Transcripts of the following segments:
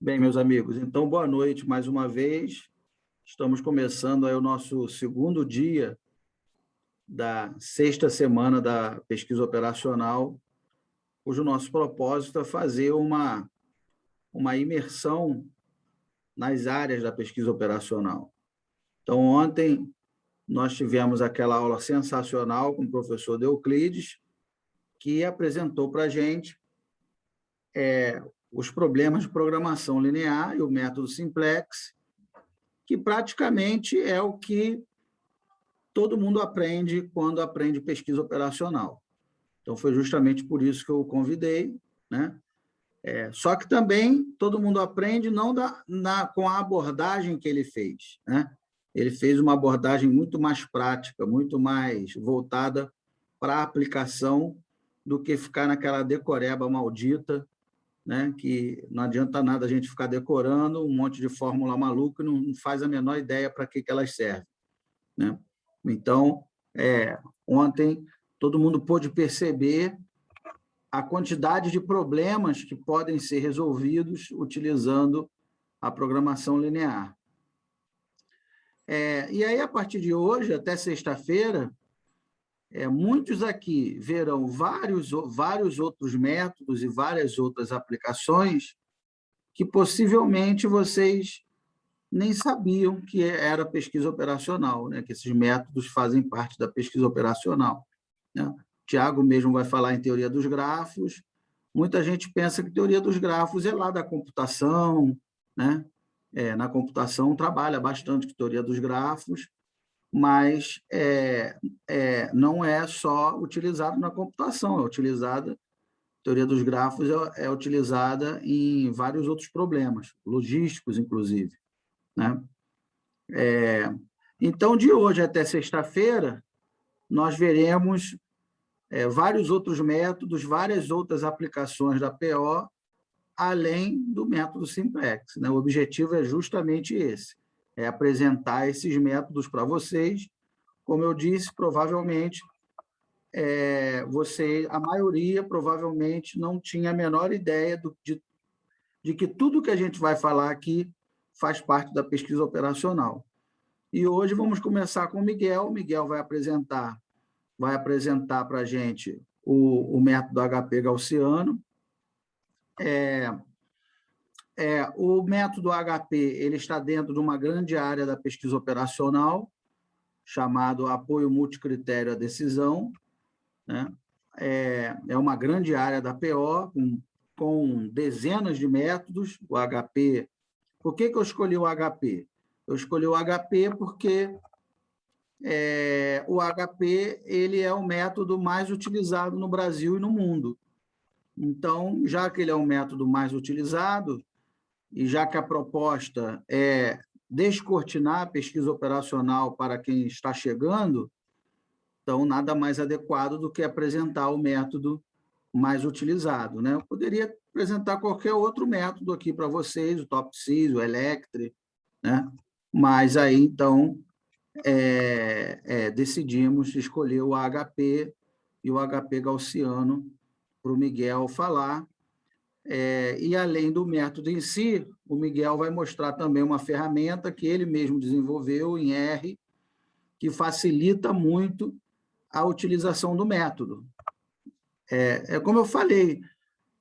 Bem, meus amigos, então, boa noite mais uma vez. Estamos começando aí o nosso segundo dia da sexta semana da pesquisa operacional, cujo nosso propósito é fazer uma imersão nas áreas da pesquisa operacional. Então, ontem nós tivemos aquela aula sensacional com o professor Euclides, que apresentou para a gente os problemas de programação linear e o método simplex, que praticamente é o que todo mundo aprende quando aprende pesquisa operacional. Então, foi justamente por isso que eu o convidei, né? Só que também todo mundo aprende não com a abordagem que ele fez, né? Ele fez uma abordagem muito mais prática, muito mais voltada para a aplicação do que ficar naquela decoreba maldita, né? Que não adianta nada a gente ficar decorando um monte de fórmula maluca e não faz a menor ideia para que elas servem, né? Então, ontem, todo mundo pôde perceber a quantidade de problemas que podem ser resolvidos utilizando a programação linear. E aí, a partir de hoje, até sexta-feira, muitos aqui verão vários outros métodos e várias outras aplicações que possivelmente vocês nem sabiam que era pesquisa operacional, né? Que esses métodos fazem parte da pesquisa operacional, né? O Tiago mesmo vai falar em teoria dos grafos. Muita gente pensa que teoria dos grafos é lá da computação, né? Na computação trabalha bastante com teoria dos grafos, mas não é só utilizado na computação, teoria dos grafos é utilizada em vários outros problemas, logísticos, inclusive, né? Então, de hoje até sexta-feira, nós veremos vários outros métodos, várias outras aplicações da PO, além do método simplex, né? O objetivo é justamente esse, é apresentar esses métodos para vocês. Como eu disse, provavelmente, a maioria provavelmente não tinha a menor ideia de que tudo que a gente vai falar aqui faz parte da pesquisa operacional. E hoje vamos começar com o Miguel. O Miguel vai apresentar para a gente o método HP gaussiano. O método HP ele está dentro de uma grande área da pesquisa operacional, chamado apoio multicritério à decisão, né? É uma grande área da PO, com dezenas de métodos. O HP. Por que eu escolhi o HP? Eu escolhi o HP porque o HP ele é o método mais utilizado no Brasil e no mundo. Então, já que ele é o método mais utilizado, e já que a proposta é descortinar a pesquisa operacional para quem está chegando, então, nada mais adequado do que apresentar o método mais utilizado, né? Eu poderia apresentar qualquer outro método aqui para vocês, o TOPSys, o Electre, né? Mas aí, então, decidimos escolher o HP e o HP gaussiano para o Miguel falar. E, além do método em si, o Miguel vai mostrar também uma ferramenta que ele mesmo desenvolveu em R, que facilita muito a utilização do método. Como eu falei,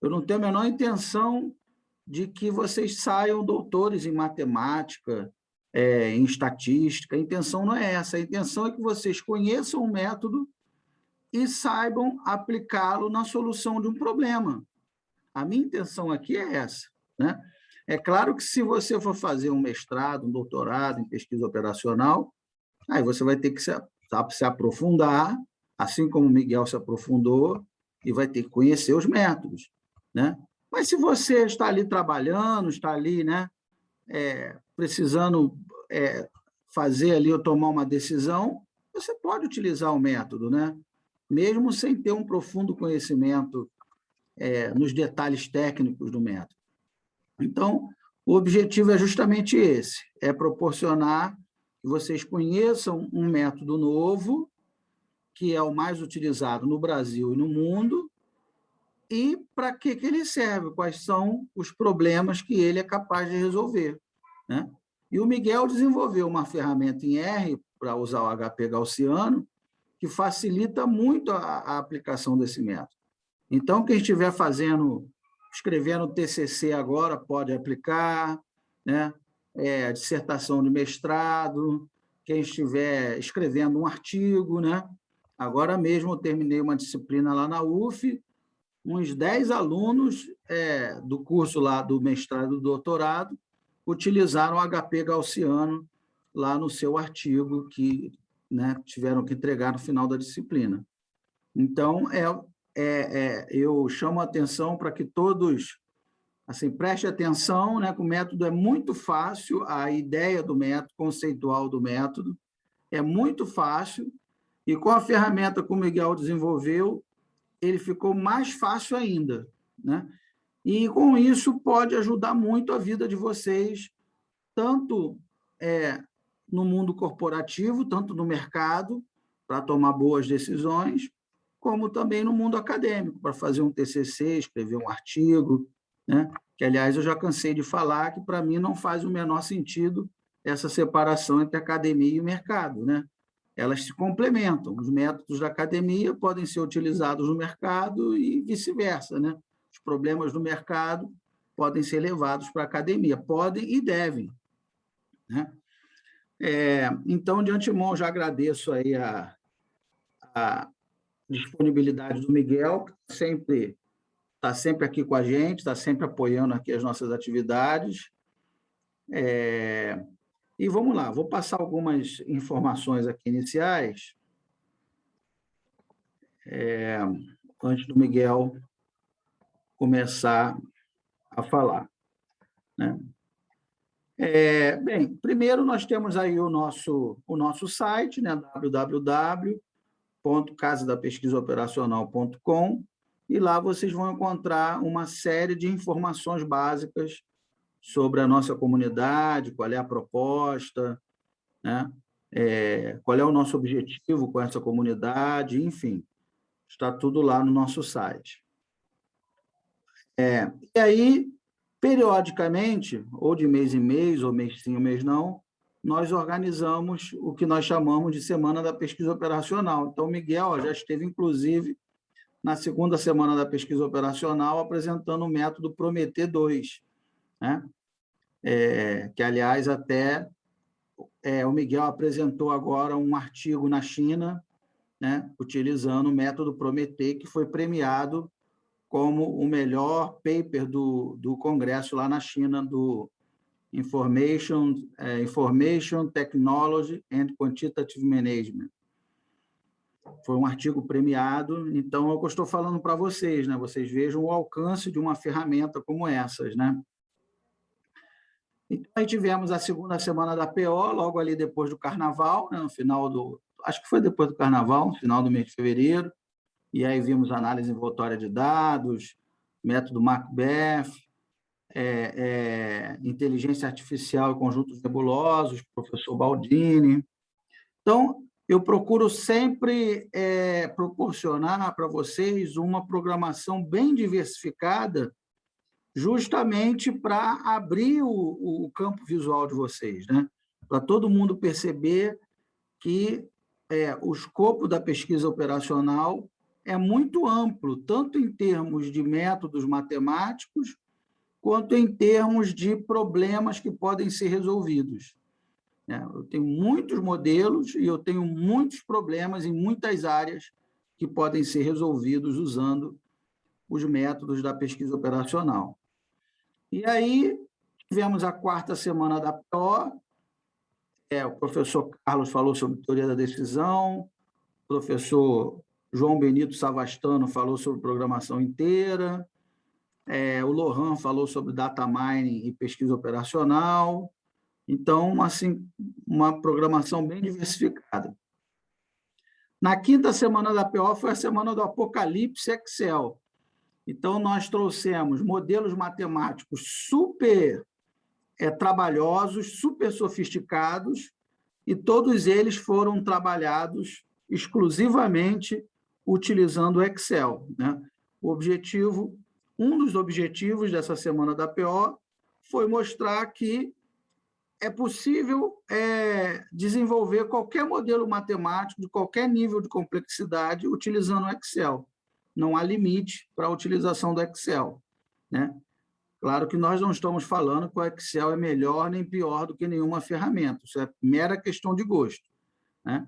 eu não tenho a menor intenção de que vocês saiam doutores em matemática, em estatística. A intenção não é essa. A intenção é que vocês conheçam o método e saibam aplicá-lo na solução de um problema. A minha intenção aqui é essa, né? É claro que, se você for fazer um mestrado, um doutorado em pesquisa operacional, aí você vai ter que se aprofundar, assim como o Miguel se aprofundou, e vai ter que conhecer os métodos, né? Mas, se você está ali trabalhando, está ali, né, precisando fazer ali ou tomar uma decisão, você pode utilizar o método, né? Mesmo sem ter um profundo conhecimento nos detalhes técnicos do método. Então, o objetivo é justamente esse, é proporcionar que vocês conheçam um método novo, que é o mais utilizado no Brasil e no mundo, e para que ele serve, quais são os problemas que ele é capaz de resolver, né? E o Miguel desenvolveu uma ferramenta em R para usar o HP gaussiano que facilita muito a aplicação desse método. Então, quem estiver escrevendo TCC agora pode aplicar, né? Dissertação de mestrado, quem estiver escrevendo um artigo, né? Agora mesmo eu terminei uma disciplina lá na UF, uns 10 alunos do curso lá do mestrado e do doutorado utilizaram o HP gaussiano lá no seu artigo que, né, tiveram que entregar no final da disciplina. Então, eu chamo a atenção para que todos assim, prestem atenção, né, que o método é muito fácil, a ideia do método, conceitual do método, é muito fácil, e com a ferramenta que o Miguel desenvolveu, ele ficou mais fácil ainda, né? E, com isso, pode ajudar muito a vida de vocês, tanto no mundo corporativo, tanto no mercado, para tomar boas decisões, como também no mundo acadêmico, para fazer um TCC, escrever um artigo, né? Que, aliás, eu já cansei de falar que, para mim, não faz o menor sentido essa separação entre academia e mercado, né? Elas se complementam. Os métodos da academia podem ser utilizados no mercado e vice-versa, né? Os problemas do mercado podem ser levados para a academia, podem e devem, né? Então, de antemão, já agradeço aí a disponibilidade do Miguel, que está sempre aqui com a gente, está sempre apoiando aqui as nossas atividades. E vamos lá, vou passar algumas informações aqui iniciais, antes do Miguel começar a falar, né? Bem, primeiro nós temos aí o nosso site, né, www.casadapesquisaoperacional.com, e lá vocês vão encontrar uma série de informações básicas sobre a nossa comunidade, qual é a proposta, né? Qual é o nosso objetivo com essa comunidade, enfim, está tudo lá no nosso site. E aí, periodicamente, ou de mês em mês, ou mês sim, ou mês não, nós organizamos o que nós chamamos de Semana da Pesquisa Operacional. Então, o Miguel já esteve, inclusive, na segunda semana da pesquisa operacional, apresentando o método Prometer 2, né? Que, aliás, até o Miguel apresentou agora um artigo na China, né, utilizando o método Prometer, que foi premiado como o melhor paper do congresso lá na China, do Information Technology and Quantitative Management. Foi um artigo premiado, então é o que eu estou falando para vocês, né? Vocês vejam o alcance de uma ferramenta como essas, né? Então, aí tivemos a segunda semana da PO, logo ali depois do Carnaval, né? No final acho que foi depois do Carnaval, no final do mês de fevereiro, e aí vimos análise envoltória de dados, método Macbeth, inteligência artificial e conjuntos nebulosos, professor Baldini. Então, eu procuro sempre proporcionar para vocês uma programação bem diversificada, justamente para abrir o campo visual de vocês, né? Para todo mundo perceber que o escopo da pesquisa operacional é muito amplo, tanto em termos de métodos matemáticos, quanto em termos de problemas que podem ser resolvidos. Eu tenho muitos modelos e eu tenho muitos problemas em muitas áreas que podem ser resolvidos usando os métodos da pesquisa operacional. E aí, tivemos a quarta semana da PO, o professor Carlos falou sobre teoria da decisão, o professor João Benito Savastano falou sobre programação inteira, o Lohan falou sobre data mining e pesquisa operacional. Então, assim, uma programação bem diversificada. Na quinta semana da PO foi a semana do Apocalipse Excel. Então, nós trouxemos modelos matemáticos super trabalhosos, super sofisticados, e todos eles foram trabalhados exclusivamente utilizando o Excel, né? um dos objetivos dessa semana da PO foi mostrar que é possível desenvolver qualquer modelo matemático de qualquer nível de complexidade utilizando o Excel. Não há limite para a utilização do Excel, né? Claro que nós não estamos falando que o Excel é melhor nem pior do que nenhuma ferramenta. Isso é mera questão de gosto, né?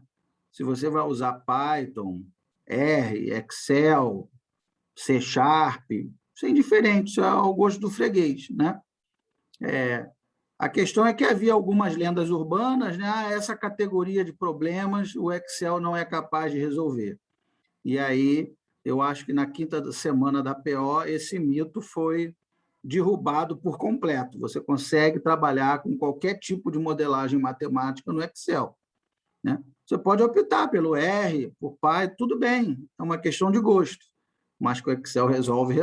Se você vai usar Python, R, Excel, C#, isso é indiferente, isso é ao gosto do freguês, né? A questão é que havia algumas lendas urbanas, né? Essa categoria de problemas o Excel não é capaz de resolver. E aí, eu acho que na quinta semana da PO, esse mito foi derrubado por completo. Você consegue trabalhar com qualquer tipo de modelagem matemática no Excel, né? Você pode optar pelo R, por Python, tudo bem, é uma questão de gosto, mas que o Excel resolve.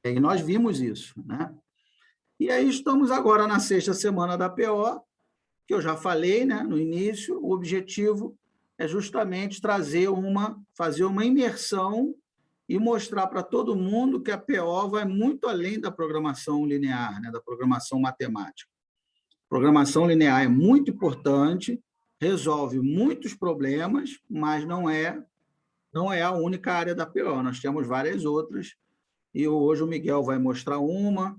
E nós vimos isso, né? E aí estamos agora na sexta semana da PO, que eu já falei, né, no início, o objetivo é justamente fazer uma imersão e mostrar para todo mundo que a PO vai muito além da programação linear, né, da programação matemática. Programação linear é muito importante, resolve muitos problemas, mas não é a única área da PO, nós temos várias outras, e hoje o Miguel vai mostrar uma,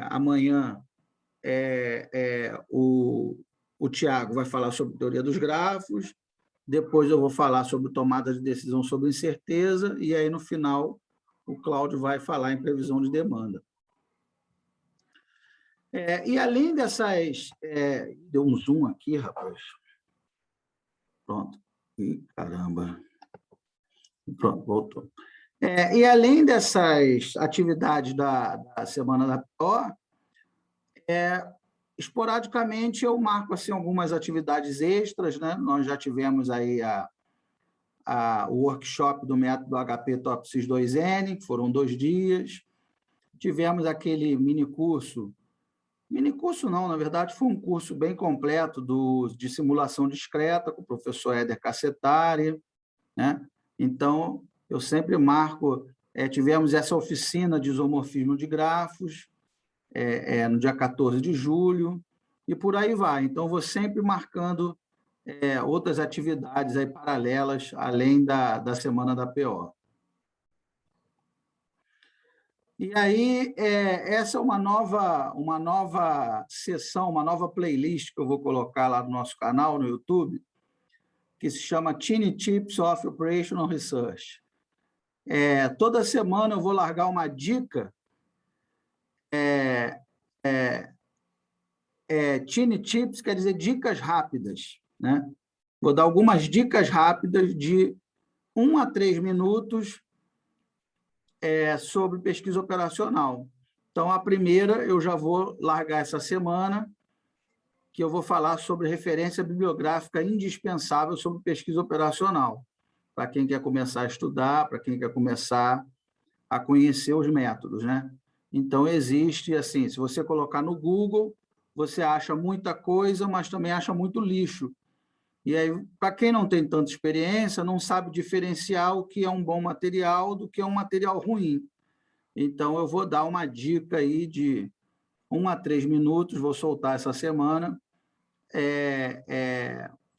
amanhã o Tiago vai falar sobre teoria dos grafos, depois eu vou falar sobre tomada de decisão sobre incerteza, e aí, no final, o Cláudio vai falar em previsão de demanda. E além dessas... deu um zoom aqui, rapaz. Pronto. Ih, caramba. Pronto, voltou. E além dessas atividades da semana da PO, esporadicamente eu marco assim, algumas atividades extras, né? Nós já tivemos aí o workshop do método HP TOPSIS 2N, que foram 2 dias. Tivemos aquele minicurso não, na verdade, foi um curso bem completo de simulação discreta com o professor Éder Cassetari, né? Então, eu sempre marco, tivemos essa oficina de isomorfismo de grafos, no dia 14 de julho, e por aí vai. Então, vou sempre marcando outras atividades aí paralelas, além da semana da PO. E aí, essa é uma nova sessão, uma nova playlist que eu vou colocar lá no nosso canal, no YouTube, que se chama Tiny Tips of Operational Research. Toda semana eu vou largar uma dica. Tiny Tips quer dizer dicas rápidas, né? Vou dar algumas dicas rápidas de 1 a 3 minutos sobre pesquisa operacional. Então, a primeira eu já vou largar essa semana, que eu vou falar sobre referência bibliográfica indispensável sobre pesquisa operacional, para quem quer começar a estudar, para quem quer começar a conhecer os métodos, né? Então, existe, assim, se você colocar no Google, você acha muita coisa, mas também acha muito lixo. E aí, para quem não tem tanta experiência, não sabe diferenciar o que é um bom material do que é um material ruim. Então, eu vou dar uma dica aí de 1 a 3 minutos, vou soltar essa semana,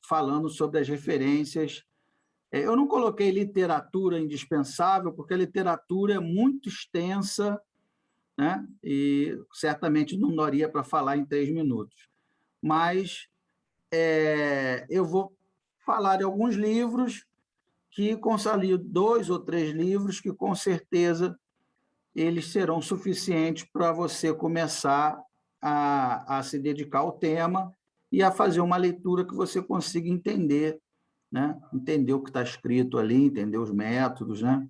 falando sobre as referências. Eu não coloquei literatura indispensável, porque a literatura é muito extensa, né? E certamente não daria para falar em 3 minutos. Mas eu vou falar de alguns livros que consolido 2 ou 3 livros que, com certeza, eles serão suficientes para você começar a se dedicar ao tema e a fazer uma leitura que você consiga entender, né? Entender o que está escrito ali, entender os métodos, né?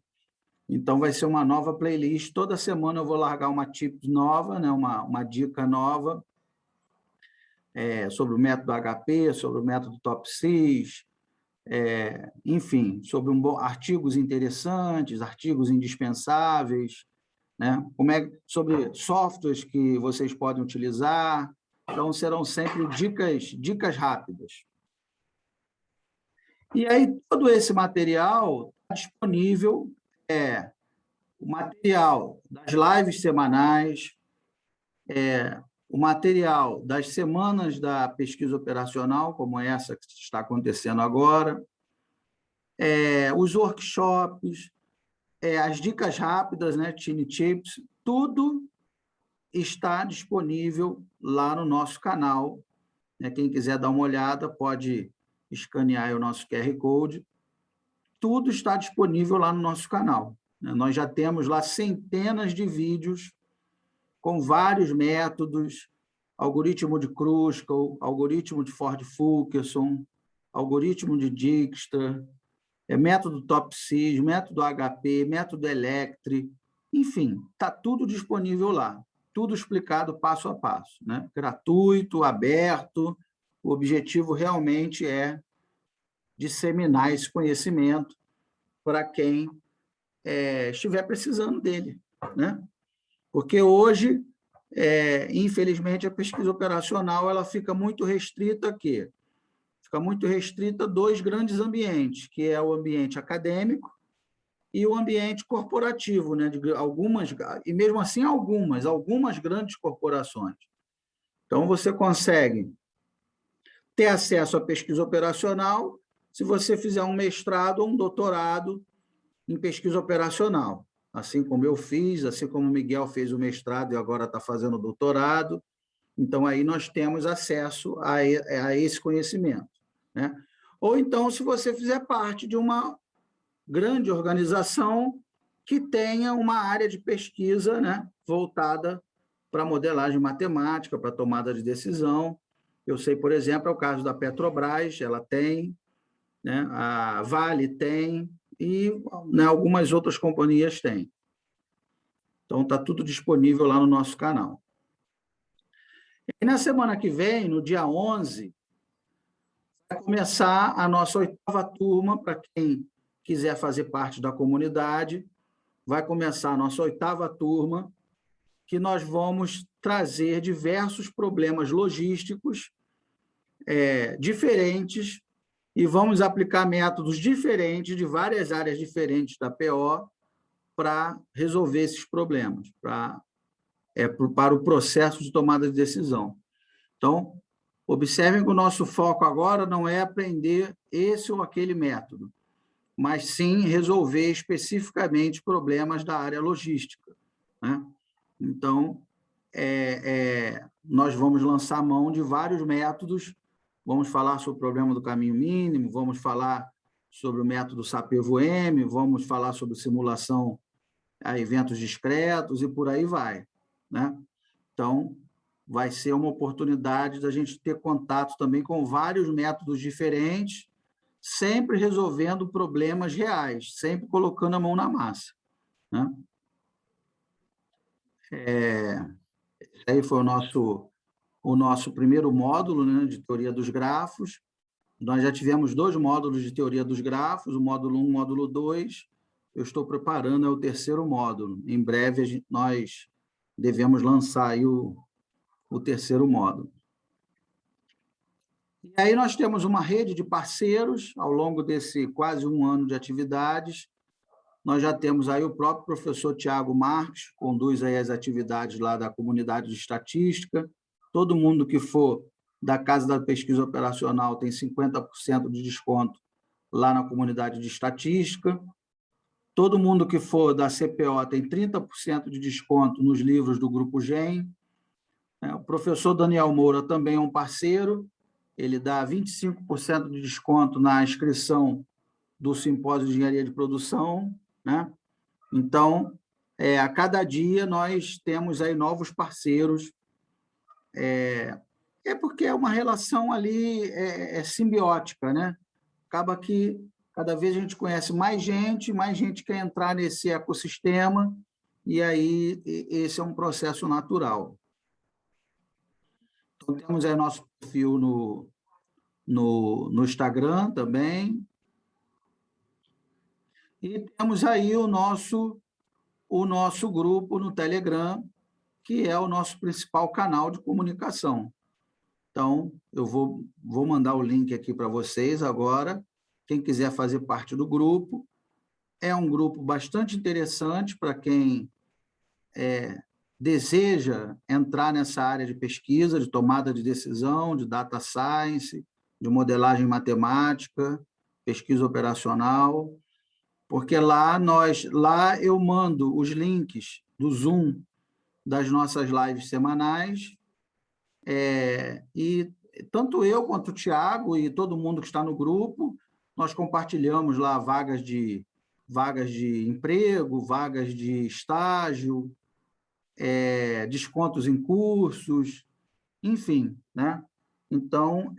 Então, vai ser uma nova playlist. Toda semana eu vou largar uma tip nova, né? uma dica nova, sobre o método HP, sobre o método TOPSIS, enfim, sobre artigos interessantes, artigos indispensáveis, né? Sobre softwares que vocês podem utilizar. Então, serão sempre dicas rápidas. E aí, todo esse material está disponível o material das lives semanais, o material das semanas da pesquisa operacional, como essa que está acontecendo agora, os workshops, as dicas rápidas, né, Tiny Tips, tudo está disponível lá no nosso canal. Quem quiser dar uma olhada, pode escanear o nosso QR Code. Tudo está disponível lá no nosso canal. Nós já temos lá centenas de vídeos com vários métodos, algoritmo de Kruskal, algoritmo de Ford-Fulkerson, algoritmo de Dijkstra, método TOPSIS, método HP, método Electri, enfim, está tudo disponível lá, tudo explicado passo a passo, né? Gratuito, aberto, o objetivo realmente é disseminar esse conhecimento para quem estiver precisando dele, né? Porque hoje, infelizmente, a pesquisa operacional ela fica muito restrita a quê? Fica muito restrita a dois grandes ambientes, que é o ambiente acadêmico e o ambiente corporativo, né? De algumas, e mesmo assim algumas grandes corporações. Então, você consegue ter acesso à pesquisa operacional se você fizer um mestrado ou um doutorado em pesquisa operacional, assim como eu fiz, assim como o Miguel fez o mestrado e agora está fazendo o doutorado. Então, aí nós temos acesso a esse conhecimento, né? Ou então, se você fizer parte de uma grande organização que tenha uma área de pesquisa, né, voltada para modelagem matemática, para tomada de decisão. Eu sei, por exemplo, é o caso da Petrobras, ela tem, né, a Vale tem, e, né, algumas outras companhias têm. Então, está tudo disponível lá no nosso canal. E na semana que vem, no dia 11, vai começar a nossa 8ª turma, para quem quiser fazer parte da comunidade, vai começar a nossa 8ª turma, que nós vamos trazer diversos problemas logísticos diferentes e vamos aplicar métodos diferentes de várias áreas diferentes da PO para resolver esses problemas, para o processo de tomada de decisão. Então, observem que o nosso foco agora não é aprender esse ou aquele método, mas sim resolver especificamente problemas da área logística, né? Então, nós vamos lançar mão de vários métodos, vamos falar sobre o problema do caminho mínimo, vamos falar sobre o método SAP-EVO-M, vamos falar sobre simulação a eventos discretos e por aí vai, né? Então, vai ser uma oportunidade da gente ter contato também com vários métodos diferentes, sempre resolvendo problemas reais, sempre colocando a mão na massa, né? Esse aí foi o nosso primeiro módulo, né, de teoria dos grafos. Nós já tivemos 2 módulos de teoria dos grafos, o módulo 1 e o módulo 2. Eu estou preparando o 3º módulo. Em breve, nós devemos lançar aí o 3º módulo. E aí nós temos uma rede de parceiros, ao longo desse quase 1 ano de atividades. Nós já temos aí o próprio professor Tiago Marques, conduz aí as atividades lá da comunidade de estatística. Todo mundo que for da Casa da Pesquisa Operacional tem 50% de desconto lá na comunidade de estatística. Todo mundo que for da CPO tem 30% de desconto nos livros do Grupo GEM. O professor Daniel Moura também é um parceiro, ele dá 25% de desconto na inscrição do Simpósio de Engenharia de Produção, né? Então, a cada dia nós temos aí novos parceiros, porque é uma relação ali simbiótica, né? Acaba que cada vez a gente conhece mais gente quer entrar nesse ecossistema, e aí esse é um processo natural. Então, temos aí nosso perfil no Instagram também, e temos aí o nosso grupo no Telegram, que é o nosso principal canal de comunicação. Então, eu vou mandar o link aqui para vocês agora. Quem quiser fazer parte do grupo, é um grupo bastante interessante para quem deseja entrar nessa área de pesquisa, de tomada de decisão, de data science, de modelagem matemática, pesquisa operacional, porque lá eu mando os links do Zoom das nossas lives semanais, e tanto eu quanto o Thiago e todo mundo que está no grupo, nós compartilhamos lá vagas de emprego, vagas de estágio, descontos em cursos, enfim, né? Então,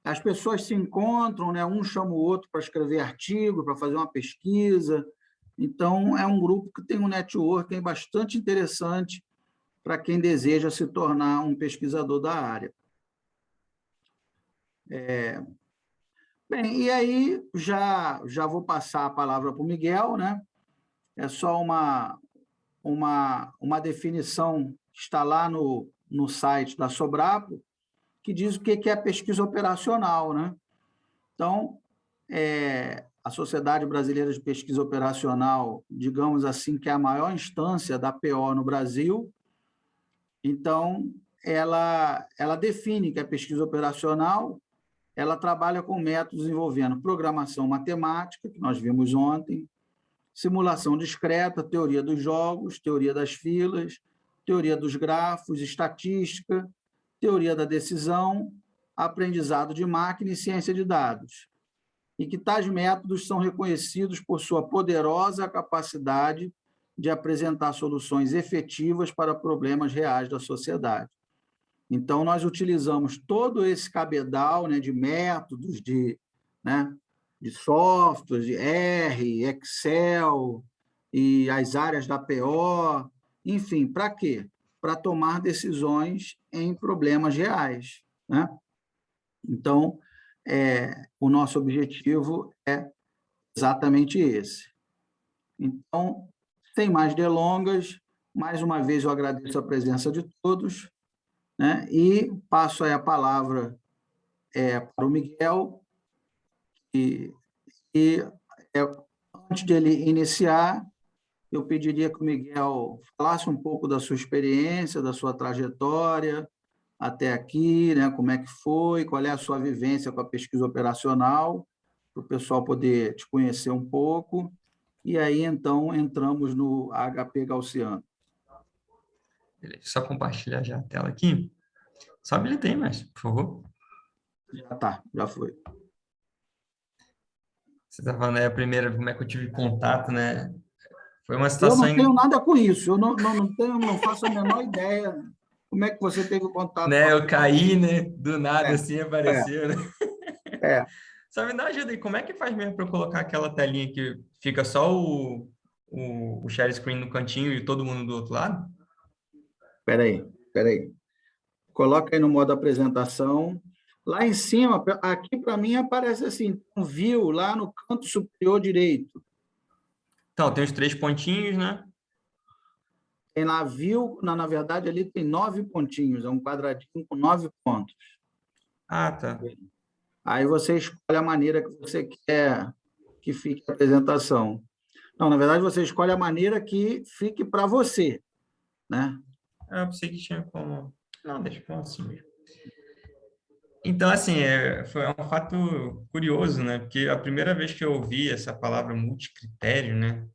as pessoas se encontram, né? Um chama o outro para escrever artigo, para fazer uma pesquisa. Então, é um grupo que tem um networking bastante interessante para quem deseja se tornar um pesquisador da área. Bem, e aí já vou passar a palavra para o Miguel, né? É só uma definição que está lá no site da Sobrapo, que diz o que é pesquisa operacional, né? Então, a Sociedade Brasileira de Pesquisa Operacional, digamos assim, que é a maior instância da PO no Brasil. Então, ela define que a pesquisa operacional ela trabalha com métodos envolvendo programação matemática, que nós vimos ontem, simulação discreta, teoria dos jogos, teoria das filas, teoria dos grafos, estatística, teoria da decisão, aprendizado de máquina e ciência de dados. E que tais métodos são reconhecidos por sua poderosa capacidade de apresentar soluções efetivas para problemas reais da sociedade. Então, nós utilizamos todo esse cabedal, né, de métodos, de softwares, de R, Excel, e as áreas da PO, enfim, para quê? Para tomar decisões em problemas reais, né? Então, o nosso objetivo é exatamente esse. Então, sem mais delongas, mais uma vez eu agradeço a presença de todos, né? E passo aí a palavra para o Miguel, e antes de ele iniciar, eu pediria que o Miguel falasse um pouco da sua experiência, da sua trajetória até aqui, né? Como é que foi, qual é a sua vivência com a pesquisa operacional, para o pessoal poder te conhecer um pouco, e aí, então, entramos no HP Gaussiano. Beleza, só compartilhar já a tela aqui. Só habilitei, mas, por favor. Já foi. Você está falando aí a primeira, como é que eu tive contato, né? Foi uma Eu situação... não tenho nada com isso, eu não faço a menor ideia como é que você teve contato com Né, a eu caí, né? Do nada, É, assim, apareceu, né? é. Só me dá ajuda aí, como é que faz mesmo para eu colocar aquela telinha que fica só o share screen no cantinho e todo mundo do outro lado? Espera aí. Coloca aí no modo apresentação. Lá em cima, aqui para mim aparece assim, um view lá no canto superior direito. Então, tem os 3 pontinhos, né? Tem lá view, na verdade ali tem 9 pontinhos, é um quadradinho com 9 pontos. Ah, tá. Aí você escolhe a maneira que você quer que fique a apresentação. Não, na verdade você escolhe a maneira que fique para você, né? Eu pensei que tinha como... Não, deixa eu assim mesmo. Então, assim, foi um fato curioso, né? Porque a primeira vez que eu ouvi essa palavra multicritério, né?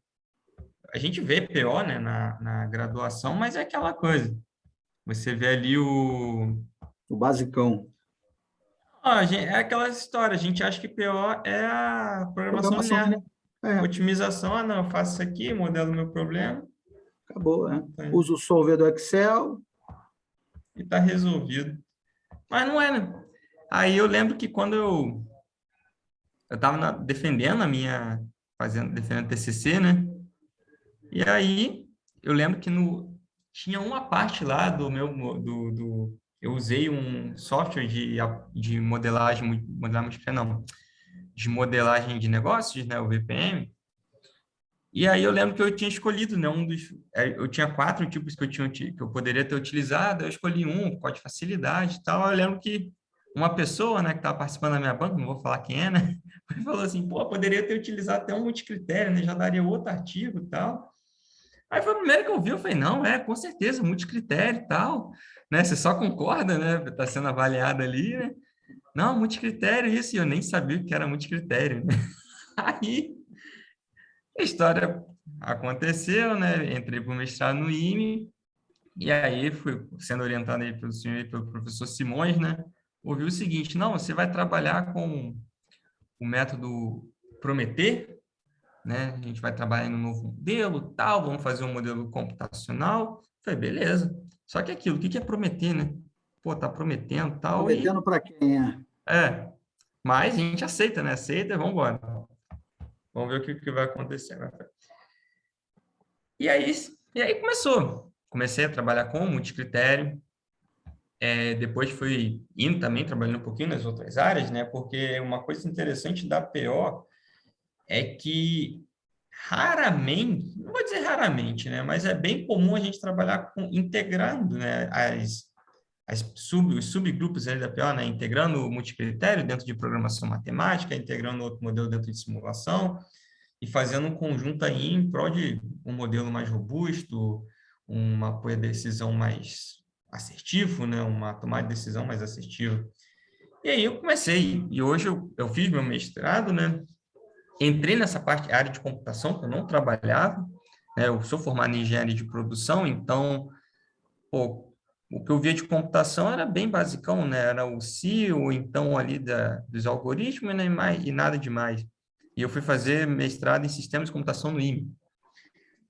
A gente vê PO, né, na graduação, mas é aquela coisa. Você vê ali O basicão. É aquela história, a gente acha que PO é a programação Programação linear, né? linear. É, Otimização, não, eu faço isso aqui, modelo meu problema, acabou, né? Usa o solver do Excel. e está resolvido. Mas não é, né? Aí eu lembro que quando eu estava defendendo defendendo TCC, né? E aí eu lembro que tinha uma parte lá eu usei um software de modelagem não, de modelagem de negócios, né, o VPM. E aí eu lembro que eu tinha escolhido, né, eu tinha 4 tipos que eu poderia ter utilizado, eu escolhi um, com de facilidade e tal. Eu lembro que uma pessoa, né, que estava participando da minha banca, não vou falar quem é, né, Ele falou assim, pô, poderia ter utilizado até um multicritério, né? Já daria outro artigo e tal. Aí foi o primeiro que eu vi, eu falei, não, com certeza, multicritério e tal, né? Você só concorda, né? Está sendo avaliado ali, né? Não, multicritério, isso, e eu nem sabia o que era multicritério, né? Aí a história aconteceu, né? Entrei para o mestrado no IME, e aí fui sendo orientado aí pelo senhor e pelo professor Simões, né? Ouvi o seguinte, não, você vai trabalhar com o método Prometer, né? A gente vai trabalhar no novo modelo, tal, vamos fazer um modelo computacional. Falei, beleza. Só que aquilo, o que é prometer, né? Pô, tá prometendo, tal, Prometendo para quem é? mas a gente aceita, né? Aceita, vamos embora. Vamos ver o que vai acontecer. E aí começou. Comecei a trabalhar com multicritério. Depois fui indo também, trabalhando um pouquinho nas outras áreas, né? Porque uma coisa interessante da PO é que raramente, não vou dizer raramente, né? Mas é bem comum a gente trabalhar integrando, né? Os subgrupos aí da PO, né? Integrando o multicritério dentro de programação matemática, integrando outro modelo dentro de simulação e fazendo um conjunto aí em prol de um modelo mais robusto, uma apoio à decisão mais assertivo, né? Uma tomada de decisão mais assertiva. E aí eu comecei, e hoje eu fiz meu mestrado, né? Entrei nessa área de computação, que eu não trabalhava, né? Eu sou formado em engenharia de produção, então, pô, o que eu via de computação era bem basicão, né? Era o C, ou então ali dos algoritmos, né? E nada demais. E eu fui fazer mestrado em sistemas de computação no IME.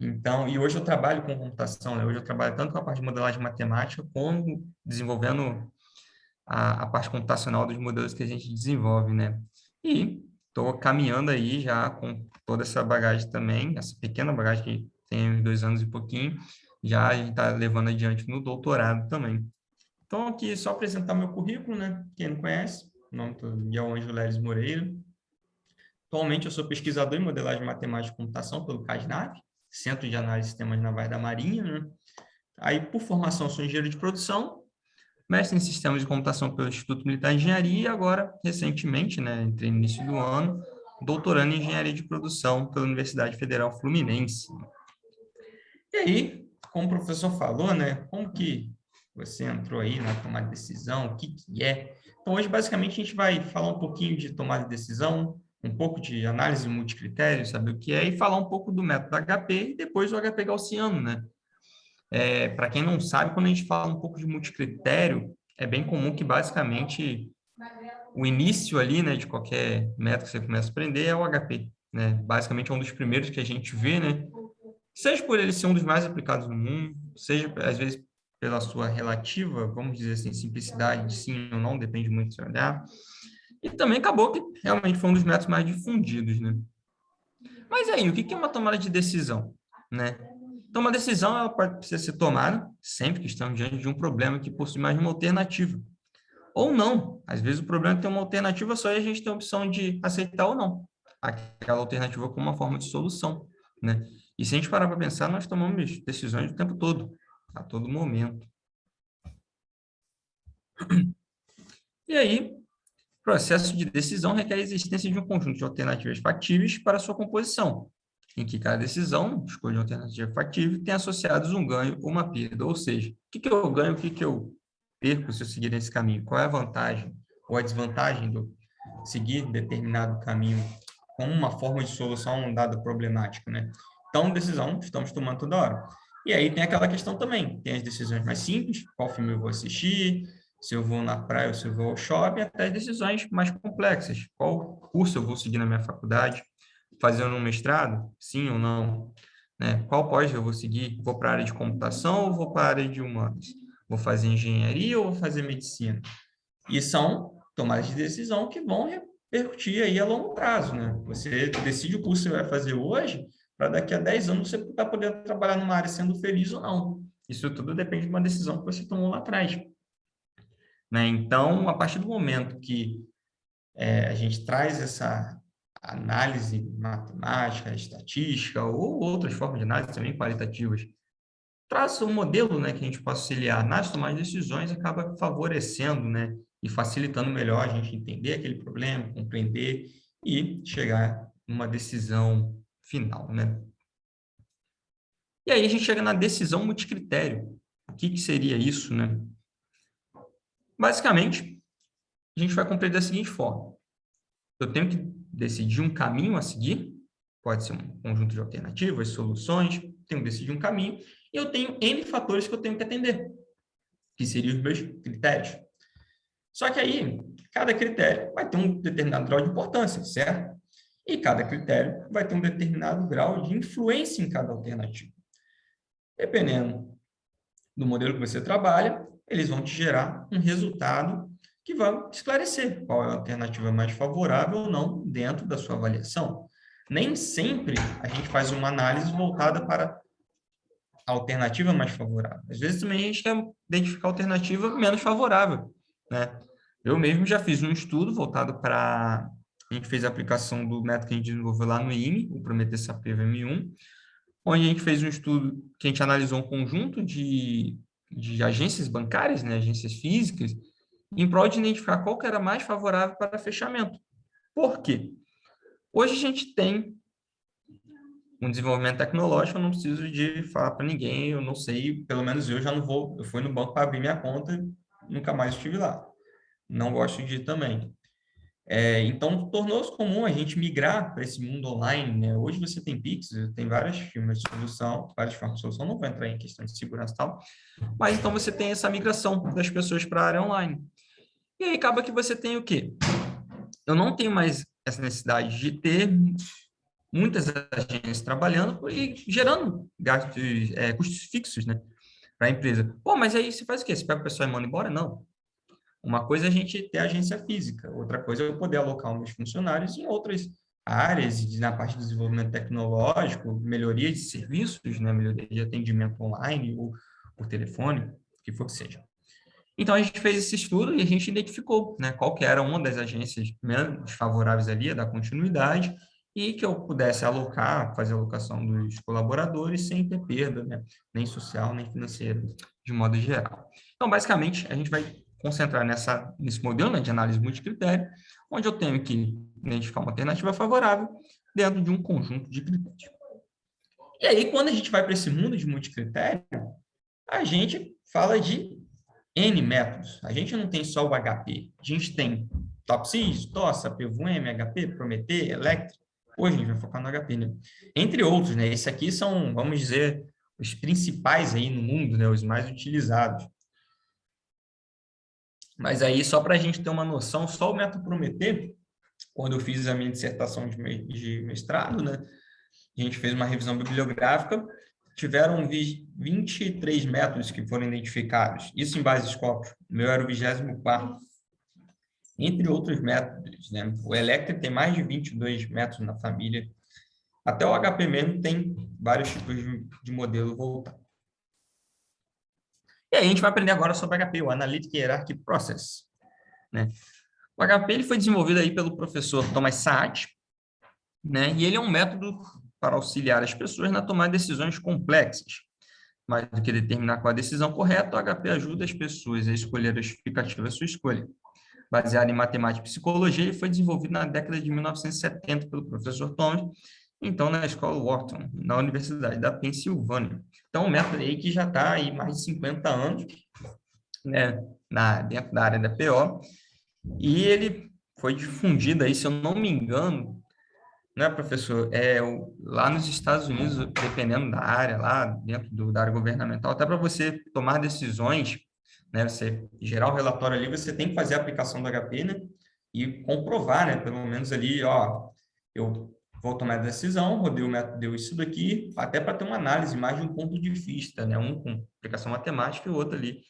Então, e hoje eu trabalho com computação, né? Hoje eu trabalho tanto com a parte de modelagem matemática, como desenvolvendo a parte computacional dos modelos que a gente desenvolve, né? E estou caminhando aí já com toda essa bagagem também, essa pequena bagagem que tem uns 2 anos e pouquinho, já a gente está levando adiante no doutorado também. Então, aqui só apresentar meu currículo, né? Quem não conhece, o nome é Miguel Ângelo Leles Moreira. Atualmente, eu sou pesquisador em modelagem matemática e computação pelo CASNAV, Centro de Análise de Sistemas Navais da Marinha, né? Aí, por formação, sou engenheiro de produção, mestre em Sistemas de Computação pelo Instituto Militar de Engenharia e agora, recentemente, né, entrei no início do ano, doutorando em Engenharia de Produção pela Universidade Federal Fluminense. E aí, como o professor falou, né, como que você entrou aí na tomada de decisão, o que é? Então, hoje, basicamente, a gente vai falar um pouquinho de tomada de decisão, um pouco de análise multicritério, saber o que é, e falar um pouco do método HP e depois o HP gaussiano, né? Para quem não sabe, quando a gente fala um pouco de multicritério, é bem comum que basicamente o início ali, né, de qualquer método que você começa a aprender é o HP, né? Basicamente é um dos primeiros que a gente vê, né? Seja por ele ser um dos mais aplicados no mundo, seja às vezes pela sua relativa, vamos dizer assim, simplicidade, de sim ou não, depende muito de se olhar. E também acabou que realmente foi um dos métodos mais difundidos, né? Mas aí, o que é uma tomada de decisão, né? Então, uma decisão ela pode ser tomada sempre que estamos diante de um problema que possui mais de uma alternativa. Ou não. Às vezes o problema tem uma alternativa só e a gente tem a opção de aceitar ou não aquela alternativa como uma forma de solução, né? E se a gente parar para pensar, nós tomamos decisões o tempo todo, a todo momento. E aí, o processo de decisão requer a existência de um conjunto de alternativas factíveis para sua composição, em que cada decisão, escolha uma alternativa factível, tem associados um ganho ou uma perda. Ou seja, o que eu ganho, o que eu perco se eu seguir esse caminho? Qual é a vantagem ou a desvantagem de eu seguir determinado caminho como uma forma de solução a uma dada problemática, né? Então, decisão estamos tomando toda hora. E aí tem aquela questão também, tem as decisões mais simples, qual filme eu vou assistir, se eu vou na praia ou se eu vou ao shopping, até as decisões mais complexas, qual curso eu vou seguir na minha faculdade, fazendo um mestrado, sim ou não, né? Qual pós eu vou seguir? Vou para a área de computação ou vou para a área de humanas? Vou fazer engenharia ou vou fazer medicina? E são tomadas de decisão que vão repercutir aí a longo prazo, né? Você decide o curso que você vai fazer hoje, para daqui a 10 anos você estar podendo trabalhar numa área sendo feliz ou não. Isso tudo depende de uma decisão que você tomou lá atrás, né? Então, a partir do momento que a gente traz essa análise matemática, estatística ou outras formas de análise também qualitativas, traça um modelo, né, que a gente possa auxiliar nas tomadas de decisões, acaba favorecendo, né, e facilitando melhor a gente entender aquele problema, compreender e chegar numa decisão final, né? E aí a gente chega na decisão multicritério. O que seria isso, né? Basicamente, a gente vai compreender da seguinte forma. Eu tenho que decidir um caminho a seguir, pode ser um conjunto de alternativas, soluções, tenho que decidir um caminho, e eu tenho N fatores que eu tenho que atender, que seriam os meus critérios. Só que aí, cada critério vai ter um determinado grau de importância, certo? E cada critério vai ter um determinado grau de influência em cada alternativa. Dependendo do modelo que você trabalha, eles vão te gerar um resultado que vai esclarecer qual é a alternativa mais favorável ou não dentro da sua avaliação. Nem sempre a gente faz uma análise voltada para a alternativa mais favorável. Às vezes também a gente quer identificar a alternativa menos favorável, né? Eu mesmo já fiz um estudo voltado para... A gente fez a aplicação do método que a gente desenvolveu lá no IME, o Prometheus SAP VM1, onde a gente fez um estudo que a gente analisou um conjunto de agências bancárias, né, agências físicas, em prol de identificar qual que era mais favorável para fechamento. Por quê? Hoje a gente tem um desenvolvimento tecnológico, eu não preciso de falar para ninguém, eu não sei, pelo menos eu já não vou, eu fui no banco para abrir minha conta, nunca mais estive lá. Não gosto de ir também. Então, tornou-se comum a gente migrar para esse mundo online, né? Hoje você tem Pix, tem várias formas de solução, várias formas de solução, não vou entrar em questão de segurança e tal, mas então você tem essa migração das pessoas para a área online. E aí acaba que você tem o quê? Eu não tenho mais essa necessidade de ter muitas agências trabalhando e gerando gastos, custos fixos, né, para a empresa. Pô, mas aí você faz o quê? Você pega o pessoal e manda embora? Não. Uma coisa é a gente ter agência física, outra coisa é eu poder alocar os meus funcionários em outras áreas, na parte de desenvolvimento tecnológico, melhoria de serviços, né, melhoria de atendimento online ou por telefone, o que for que seja. Então, a gente fez esse estudo e a gente identificou, né, qual que era uma das agências menos favoráveis ali a dar continuidade e que eu pudesse alocar, fazer a alocação dos colaboradores sem ter perda, né, nem social, nem financeira, de modo geral. Então, basicamente, a gente vai concentrar nesse modelo, né, de análise multicritério, onde eu tenho que identificar uma alternativa favorável dentro de um conjunto de critérios. E aí, quando a gente vai para esse mundo de multicritério, a gente fala de N métodos. A gente não tem só o HP. A gente tem TopSys, TOSS, PVM, HP, Prometheus, Electra. Hoje a gente vai focar no HP, né? Entre outros, né? Esses aqui são, vamos dizer, os principais aí no mundo, né? Os mais utilizados. Mas aí, só para a gente ter uma noção, só o método Prometheus, quando eu fiz a minha dissertação de mestrado, né? A gente fez uma revisão bibliográfica, tiveram 23 métodos que foram identificados, isso em base de Scopus. O meu era o 24º. Entre outros métodos, né? O Electra tem mais de 22 métodos na família. Até o HP mesmo tem vários tipos de modelo voltado. E aí a gente vai aprender agora sobre o HP, o Analytic Hierarchy Process, né? O HP ele foi desenvolvido aí pelo professor Thomas Saat, né? E ele é um método para auxiliar as pessoas na tomada de decisões complexas. Mais do que determinar qual a decisão correta, o HP ajuda as pessoas a escolher a justificativa da sua escolha. Baseado em matemática e psicologia, ele foi desenvolvido na década de 1970 pelo professor Thomas, então na escola Wharton, na Universidade da Pensilvânia. Então, um método aí que já está aí mais de 50 anos, né, dentro da área da PO, e ele foi difundido aí, se eu não me engano, né, professor? Lá nos Estados Unidos, dependendo da área, lá dentro da área governamental, até para você tomar decisões, né, você gerar o relatório ali, você tem que fazer a aplicação do HP, né, e comprovar, né, pelo menos ali, ó, eu vou tomar a decisão, rodei o método, deu isso daqui, até para ter uma análise mais de um ponto de vista, né, um com aplicação matemática e o outro ali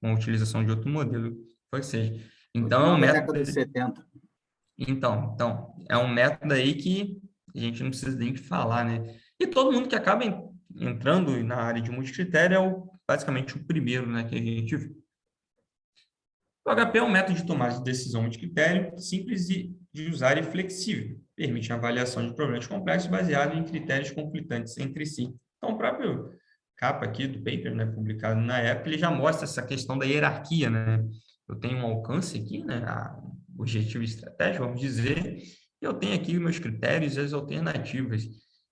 com a utilização de outro modelo, foi que seja. Então, é um método... década de 70. Então, é um método aí que a gente não precisa nem falar, né? E todo mundo que acaba entrando na área de multicritério é basicamente o primeiro, né, que a gente viu. O HP é um método de tomada de decisão multicritério, simples de usar e flexível. Permite a avaliação de problemas complexos baseado em critérios conflitantes entre si. Então, o próprio capa aqui do paper, né, publicado na época, ele já mostra essa questão da hierarquia, né? Eu tenho um alcance aqui, né, objetivo e estratégia, vamos dizer, Eu tenho aqui meus critérios e as alternativas.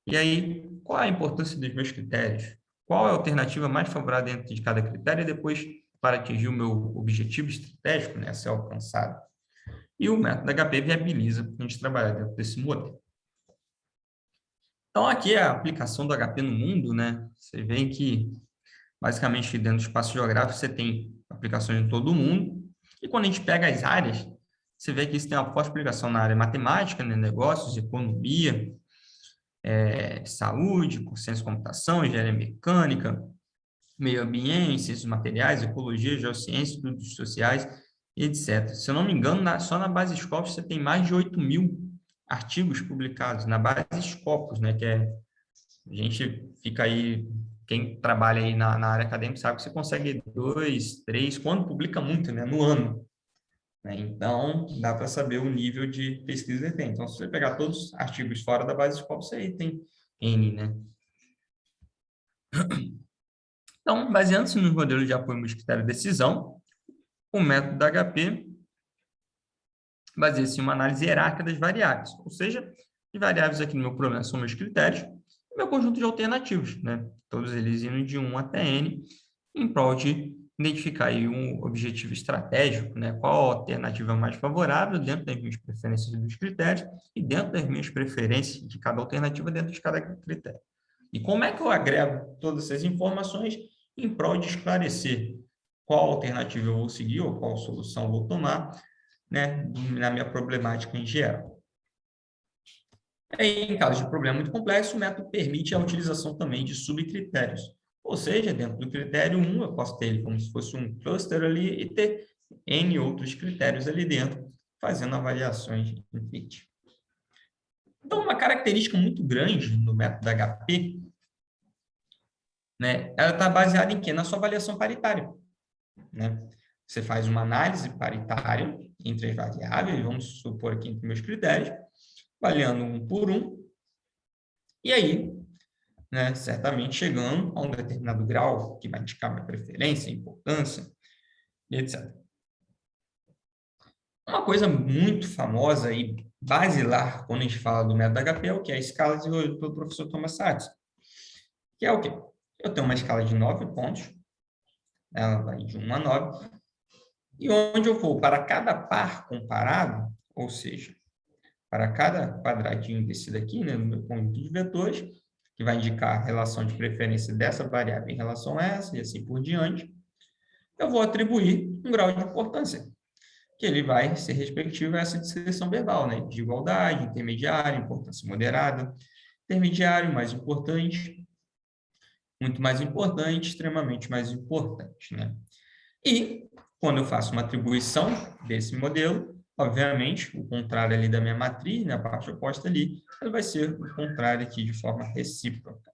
E aí, qual é a importância dos meus critérios? Qual é a alternativa mais favorável dentro de cada critério? E depois, para atingir o meu objetivo estratégico, né, a ser alcançado. E o método HP viabiliza a gente trabalhar dentro desse modelo. Então, aqui é a aplicação do HP no mundo, né? Você vê que, basicamente, dentro do espaço geográfico, você tem aplicações em todo o mundo. E quando a gente pega as áreas, você vê que isso tem uma forte aplicação na área matemática, né? Negócios, economia, saúde, ciência da computação, engenharia mecânica, meio ambiente, ciências materiais, ecologia, geociência, estudos sociais, etc. Se eu não me engano, só na base Scopus você tem mais de 8.000 artigos publicados, na base Scopus, né, que é, a gente fica aí, quem trabalha aí na área acadêmica sabe que você consegue 2, 3, quando publica muito, né, no ano. Né? Então, dá para saber o nível de pesquisa que tem. Então, se você pegar todos os artigos fora da base Scopus, aí tem N, né? Então, baseando-se nos modelos de apoio mosquitário de decisão, o método da HP baseia-se em uma análise hierárquica das variáveis, ou seja, as variáveis aqui no meu problema são meus critérios e meu conjunto de alternativas, né? Todos eles indo de 1 até N, em prol de identificar aí um objetivo estratégico, né? Qual a alternativa mais favorável dentro das minhas preferências dos critérios e dentro das minhas preferências de cada alternativa dentro de cada critério. E como é que eu agrego todas essas informações em prol de esclarecer qual alternativa eu vou seguir ou qual solução eu vou tomar, né, na minha problemática em geral. Em caso de problema muito complexo, o método permite a utilização também de subcritérios. Ou seja, dentro do critério 1, eu posso ter ele como se fosse um cluster ali e ter N outros critérios ali dentro, fazendo avaliações em fit. Então, uma característica muito grande no método HP, né, ela está baseada em quê? Na sua avaliação paritária. Né? Você faz uma análise paritária entre as variáveis, vamos supor aqui entre meus critérios, avaliando um por um, e aí, né, certamente chegando a um determinado grau que vai indicar minha preferência, importância, etc. Uma coisa muito famosa e basilar quando a gente fala do método HP é o que? A escala desenvolvida pelo professor Thomas Sachs, que é o quê? Eu tenho uma escala de 9 pontos, ela vai de 1 a 9, e onde eu vou para cada par comparado, ou seja, para cada quadradinho desse daqui, né, no meu conjunto de vetores, que vai indicar a relação de preferência dessa variável em relação a essa, e assim por diante, eu vou atribuir um grau de importância, que ele vai ser respectivo a essa descrição verbal, né, de igualdade, intermediário, importância moderada, intermediário, mais importante, muito mais importante, extremamente mais importante, né? E, quando eu faço uma atribuição desse modelo, obviamente, o contrário ali da minha matriz, na parte oposta ali, ele vai ser o contrário aqui de forma recíproca.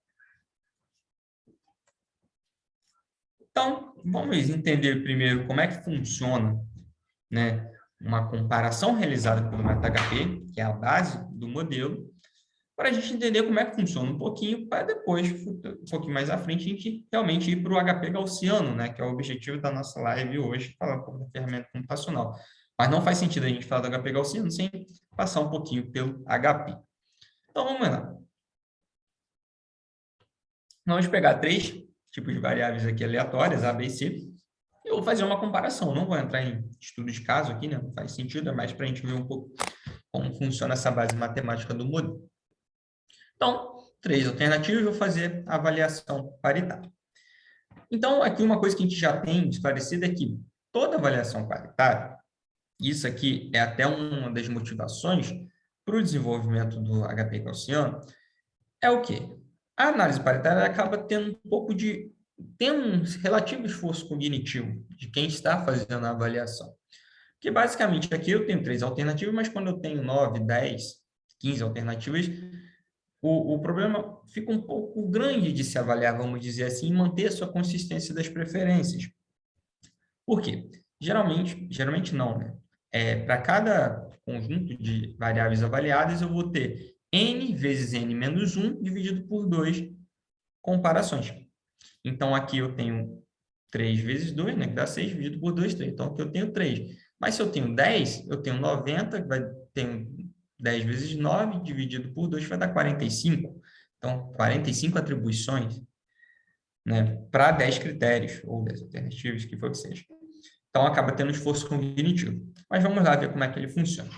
Então, vamos entender primeiro como é que funciona, né, uma comparação realizada pelo MetaHP, que é a base do modelo, para a gente entender como é que funciona um pouquinho, para depois, um pouquinho mais à frente, a gente realmente ir para o HP gaussiano, né, que é o objetivo da nossa live hoje, falar um pouco da ferramenta computacional. Mas não faz sentido a gente falar do HP gaussiano sem passar um pouquinho pelo HP. Então, vamos lá. Vamos pegar 3 tipos de variáveis aqui aleatórias, A, B e C, e eu vou fazer uma comparação. Não vou entrar em estudo de caso aqui, né, não faz sentido, é mais para a gente ver um pouco como funciona essa base matemática do modelo. Então, 3 alternativas, vou fazer a avaliação paritária. Então, aqui uma coisa que a gente já tem esclarecido é que toda avaliação paritária, isso aqui é até uma das motivações para o desenvolvimento do HP gaussiano, é o quê? A análise paritária acaba tendo um relativo esforço cognitivo de quem está fazendo a avaliação. Porque, basicamente, aqui eu tenho 3 alternativas, mas quando eu tenho 9, 10, 15 alternativas, o problema fica um pouco grande de se avaliar, vamos dizer assim, e manter a sua consistência das preferências. Por quê? Geralmente não, né? Para cada conjunto de variáveis avaliadas, eu vou ter n vezes n menos 1 dividido por 2 comparações. Então, aqui eu tenho 3 vezes 2, né, que dá 6, dividido por 2, 3. Então, aqui eu tenho 3. Mas se eu tenho 10, eu tenho 90, que vai ter 10 vezes 9 dividido por 2 vai dar 45. Então, 45 atribuições, né, para 10 critérios, ou 10 alternativas, que for que seja. Então, acaba tendo esforço cognitivo. Mas vamos lá ver como é que ele funciona.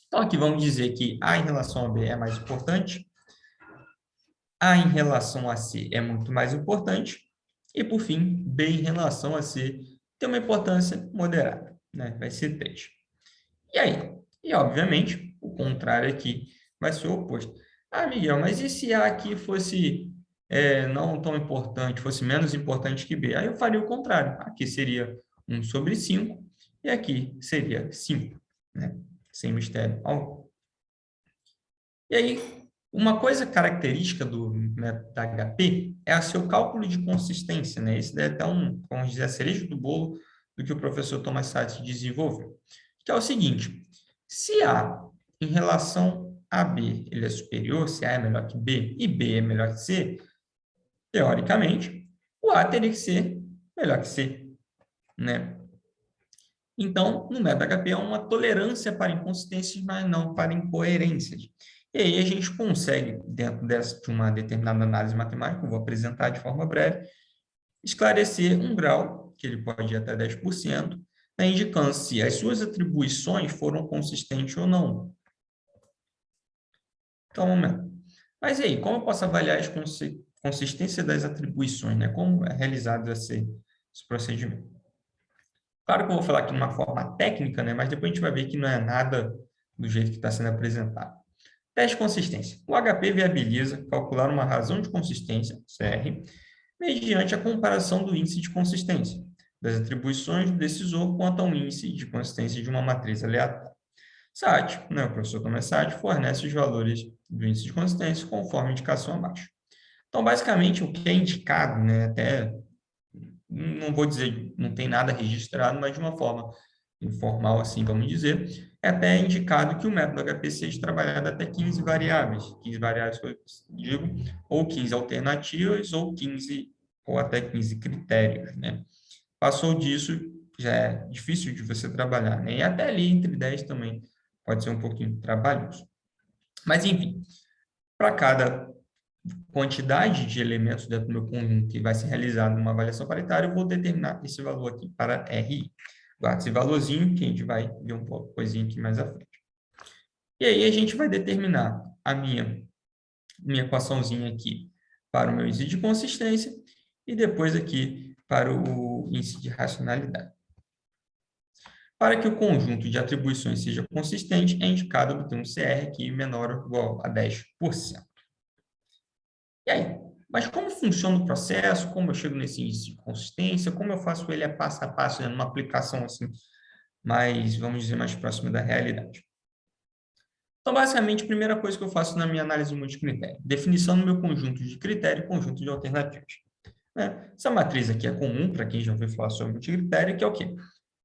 Então, aqui vamos dizer que A em relação a B é mais importante, A em relação a C é muito mais importante, e, por fim, B em relação a C tem uma importância moderada, né? Vai ser 3. E aí? E, obviamente, o contrário aqui vai ser o oposto. Ah, Miguel, mas e se A aqui fosse não tão importante, fosse menos importante que B? Aí eu faria o contrário. Aqui seria 1 sobre 5, e aqui seria 5, né? Sem mistério algum. E aí, uma coisa característica do método da HP é o seu cálculo de consistência, né? Esse é até vamos dizer, a cereja do bolo do que o professor Thomas Sachs desenvolveu, que é o seguinte: se A em relação a B ele é superior, se A é melhor que B e B é melhor que C, teoricamente, o A teria que ser melhor que C, né? Então, no método HP é uma tolerância para inconsistências, mas não para incoerências. E aí a gente consegue, dentro de uma determinada análise matemática, eu vou apresentar de forma breve, esclarecer um grau, que ele pode ir até 10%, né, indicando se as suas atribuições foram consistentes ou não. Então, um momento. Mas e aí, como eu posso avaliar a consistência das atribuições, né? Como é realizado esse procedimento? Claro que eu vou falar aqui de uma forma técnica, né? Mas depois a gente vai ver que não é nada do jeito que está sendo apresentado. Teste de consistência. O HP viabiliza calcular uma razão de consistência, CR, mediante a comparação do índice de consistência das atribuições do decisor quanto ao índice de consistência de uma matriz aleatória. SAT, né, o professor Thomas Sachs, fornece os valores do índice de consistência conforme a indicação abaixo. Então, basicamente, o que é indicado, né, até, não vou dizer, não tem nada registrado, mas de uma forma informal, assim, vamos dizer, é até indicado que o método HP seja trabalhado até 15 variáveis. 15 variáveis, que eu digo, ou 15 alternativas, ou 15, ou até 15 critérios, né? Passou disso, já é difícil de você trabalhar, né? E até ali, entre 10 também, pode ser um pouquinho trabalhoso. Mas, enfim, para cada quantidade de elementos dentro do meu conjunto que vai ser realizado numa avaliação paritária, eu vou determinar esse valor aqui para RI. Guarda esse valorzinho, que a gente vai ver um pouco coisinha aqui mais à frente. E aí a gente vai determinar a minha equaçãozinha aqui para o meu índice de consistência e depois aqui para o índice de racionalidade. Para que o conjunto de atribuições seja consistente, é indicado obter um CR aqui menor ou igual a 10%. E aí? Mas como funciona o processo? Como eu chego nesse índice de consistência? Como eu faço ele passo a passo, né, numa aplicação assim, mais, vamos dizer, mais próxima da realidade? Então, basicamente, a primeira coisa que eu faço na minha análise multicritério, definição do meu conjunto de critério e conjunto de alternativas. Né? Essa matriz aqui é comum para quem já ouviu falar sobre multicritério, que é o quê?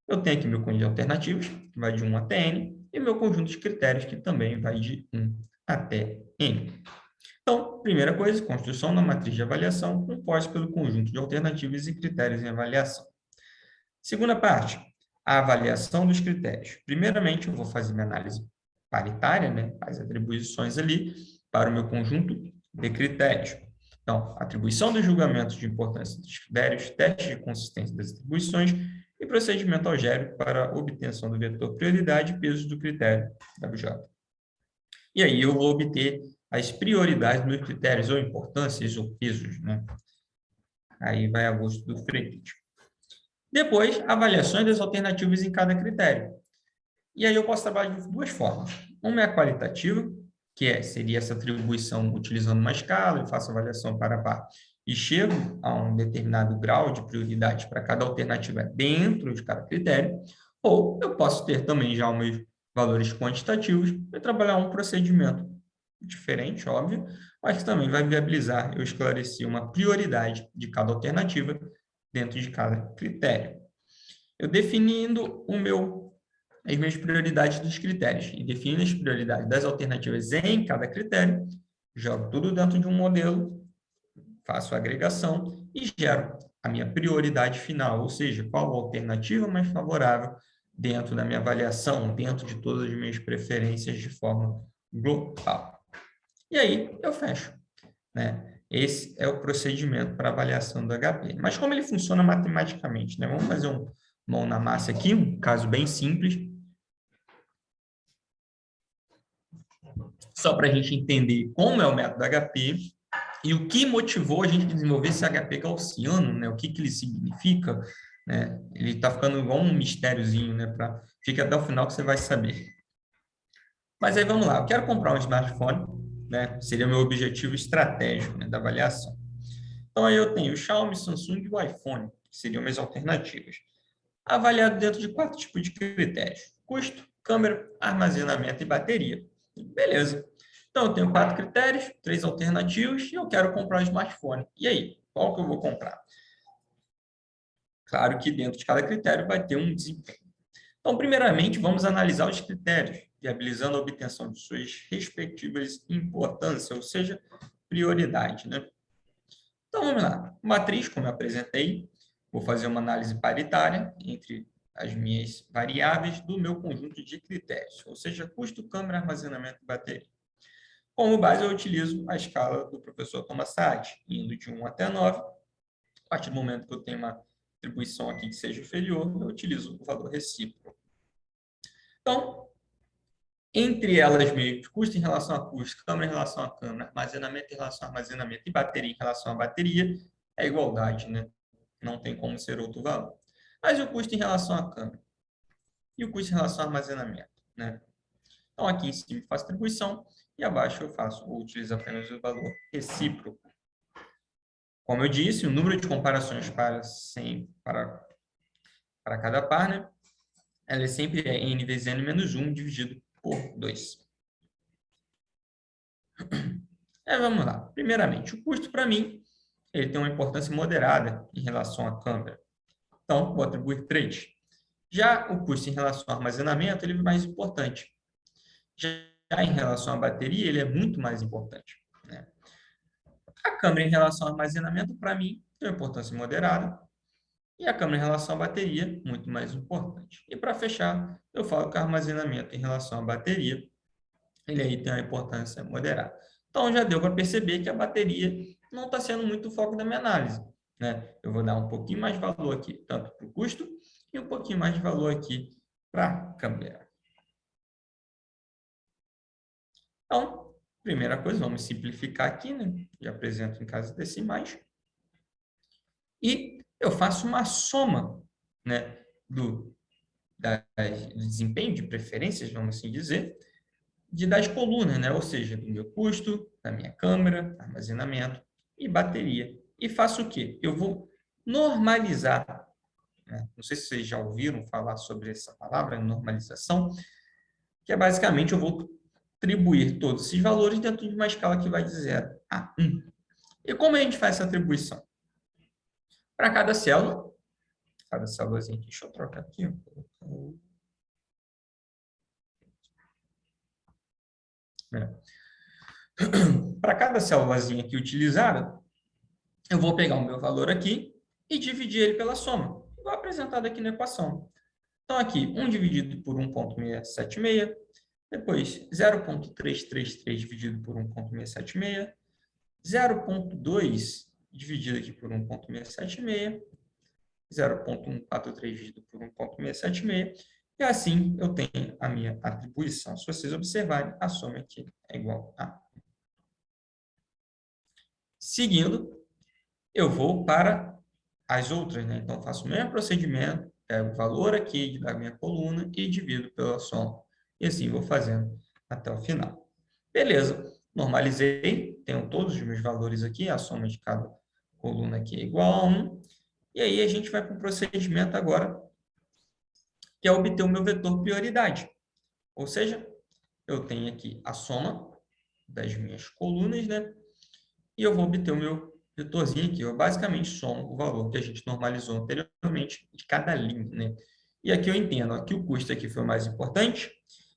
Eu tenho aqui meu conjunto de alternativas, que vai de 1 até n, e meu conjunto de critérios, que também vai de 1 até n. Então, primeira coisa, construção da matriz de avaliação composta pelo conjunto de alternativas e critérios em avaliação. Segunda parte, a avaliação dos critérios. Primeiramente, eu vou fazer minha análise paritária, né, as atribuições ali para o meu conjunto de critérios. Então, atribuição dos julgamentos de importância dos critérios, teste de consistência das atribuições e procedimento algébrico para a obtenção do vetor prioridade e peso do critério WJ. E aí eu vou obter as prioridades dos meus critérios, ou importâncias, ou pesos, né? Aí vai a gosto do Freire. Depois, avaliações das alternativas em cada critério. E aí eu posso trabalhar de duas formas. Uma é a qualitativa, que seria essa atribuição utilizando uma escala, eu faço avaliação para a par e chego a um determinado grau de prioridade para cada alternativa dentro de cada critério, ou eu posso ter também já os meus valores quantitativos e trabalhar um procedimento diferente, óbvio, mas que também vai viabilizar eu esclarecer uma prioridade de cada alternativa dentro de cada critério. Eu definindo as minhas prioridades dos critérios e defino as prioridades das alternativas em cada critério, jogo tudo dentro de um modelo, faço a agregação e gero a minha prioridade final, ou seja, qual a alternativa mais favorável dentro da minha avaliação, dentro de todas as minhas preferências de forma global. E aí eu fecho, né? Esse é o procedimento para avaliação do HP. Mas como ele funciona matematicamente, né? Vamos fazer um mão na massa aqui, um caso bem simples, só para a gente entender como é o método HP e o que motivou a gente a desenvolver esse HP gaussiano, né? O que ele significa, né? Ele está ficando igual um mistériozinho, né? Fica até o final que você vai saber. Mas aí vamos lá, eu quero comprar um smartphone, né? Seria o meu objetivo estratégico, né, da avaliação. Então aí eu tenho o Xiaomi, Samsung e o iPhone, que seriam minhas alternativas. Avaliado dentro de 4 tipos de critérios: custo, câmera, armazenamento e bateria. Beleza. Então, eu tenho 4 critérios, 3 alternativas e eu quero comprar um smartphone. E aí, qual que eu vou comprar? Claro que dentro de cada critério vai ter um desempenho. Então, primeiramente, vamos analisar os critérios, viabilizando a obtenção de suas respectivas importâncias, ou seja, prioridade, né? Então, vamos lá. Matriz, como eu apresentei, vou fazer uma análise paritária entre as minhas variáveis do meu conjunto de critérios, ou seja, custo, câmera, armazenamento e bateria. Como base, eu utilizo a escala do professor Thomas Sachs, indo de 1 até 9. A partir do momento que eu tenho uma atribuição aqui que seja inferior, eu utilizo o valor recíproco. Então, entre elas mesmas, custo em relação a custo, câmera em relação a câmera, armazenamento em relação a armazenamento e bateria em relação a bateria, é igualdade, né? Não tem como ser outro valor. Mas o custo em relação à câmera? E o custo em relação ao armazenamento, né? Então, aqui em cima eu faço atribuição e abaixo eu utilizo apenas o valor recíproco. Como eu disse, o número de comparações para cada par, né? Ela é sempre n vezes n menos 1 dividido por 2. Vamos lá. Primeiramente, o custo para mim, ele tem uma importância moderada em relação à câmera. Então, vou atribuir 3. Já o custo em relação ao armazenamento, ele é mais importante. Já em relação à bateria, ele é muito mais importante, né? A câmera em relação ao armazenamento, para mim, tem uma importância moderada. E a câmera em relação à bateria, muito mais importante. E para fechar, eu falo que o armazenamento em relação à bateria, ele aí tem uma importância moderada. Então, já deu para perceber que a bateria não está sendo muito o foco da minha análise, né? Eu vou dar um pouquinho mais de valor aqui, tanto para o custo, e um pouquinho mais de valor aqui para a câmera. Então, primeira coisa, vamos simplificar aqui, né? Já apresento em casas decimais. E eu faço uma soma, né, do desempenho de preferências, vamos assim dizer, das colunas, né? Ou seja, do meu custo, da minha câmera, armazenamento e bateria. E faço o quê? Eu vou normalizar, né? Não sei se vocês já ouviram falar sobre essa palavra, normalização, que é basicamente eu vou atribuir todos esses valores dentro de uma escala que vai de 0 a 1. E como a gente faz essa atribuição? Para cada célulazinha aqui, deixa eu trocar aqui. Para cada célulazinha aqui utilizada, eu vou pegar o meu valor aqui e dividir ele pela soma, igual apresentado aqui na equação. Então, aqui, 1 dividido por 1,676, depois 0,333 dividido por 1,676, 0,2 dividido aqui por 1,676, 0,143 dividido por 1,676, e assim eu tenho a minha atribuição. Se vocês observarem, a soma aqui é igual a 1. Seguindo, eu vou para as outras, né? Então, faço o mesmo procedimento, pego o valor aqui da minha coluna e divido pela soma. E assim vou fazendo até o final. Beleza, normalizei, tenho todos os meus valores aqui, a soma de cada coluna aqui é igual a 1. E aí a gente vai para o procedimento agora, que é obter o meu vetor prioridade. Ou seja, eu tenho aqui a soma das minhas colunas, né? E eu vou obter o meu vetorzinho aqui. Eu basicamente somo o valor que a gente normalizou anteriormente de cada linha, né? E aqui eu entendo que o custo aqui foi o mais importante,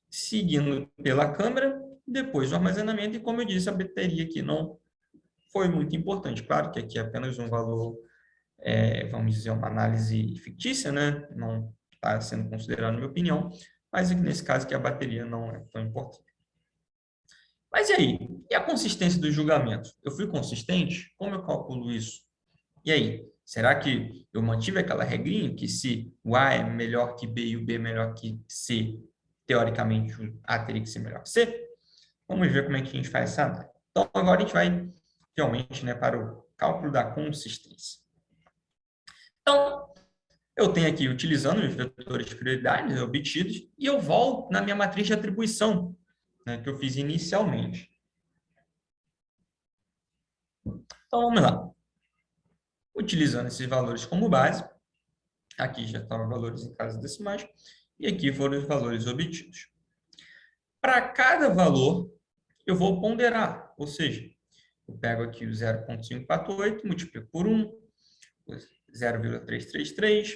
seguindo pela câmera, depois o armazenamento, e como eu disse, a bateria aqui não foi muito importante. Claro que aqui é apenas um valor, vamos dizer, uma análise fictícia, né? Não está sendo considerado, na minha opinião, mas nesse caso aqui a bateria não é tão importante. Mas e aí? E a consistência dos julgamentos? Eu fui consistente? Como eu calculo isso? E aí? Será que eu mantive aquela regrinha que se o A é melhor que B e o B é melhor que C, teoricamente o A teria que ser melhor que C? Vamos ver como é que a gente faz essa análise. Então, agora a gente vai realmente, né, para o cálculo da consistência. Então, eu tenho aqui, utilizando os vetores de prioridade obtidos, e eu volto na minha matriz de atribuição, né, que eu fiz inicialmente. Então, vamos lá. Utilizando esses valores como base, aqui já estão os valores em casas decimais, e aqui foram os valores obtidos. Para cada valor, eu vou ponderar, ou seja, eu pego aqui o 0,548, multiplico por 1, o 0,333,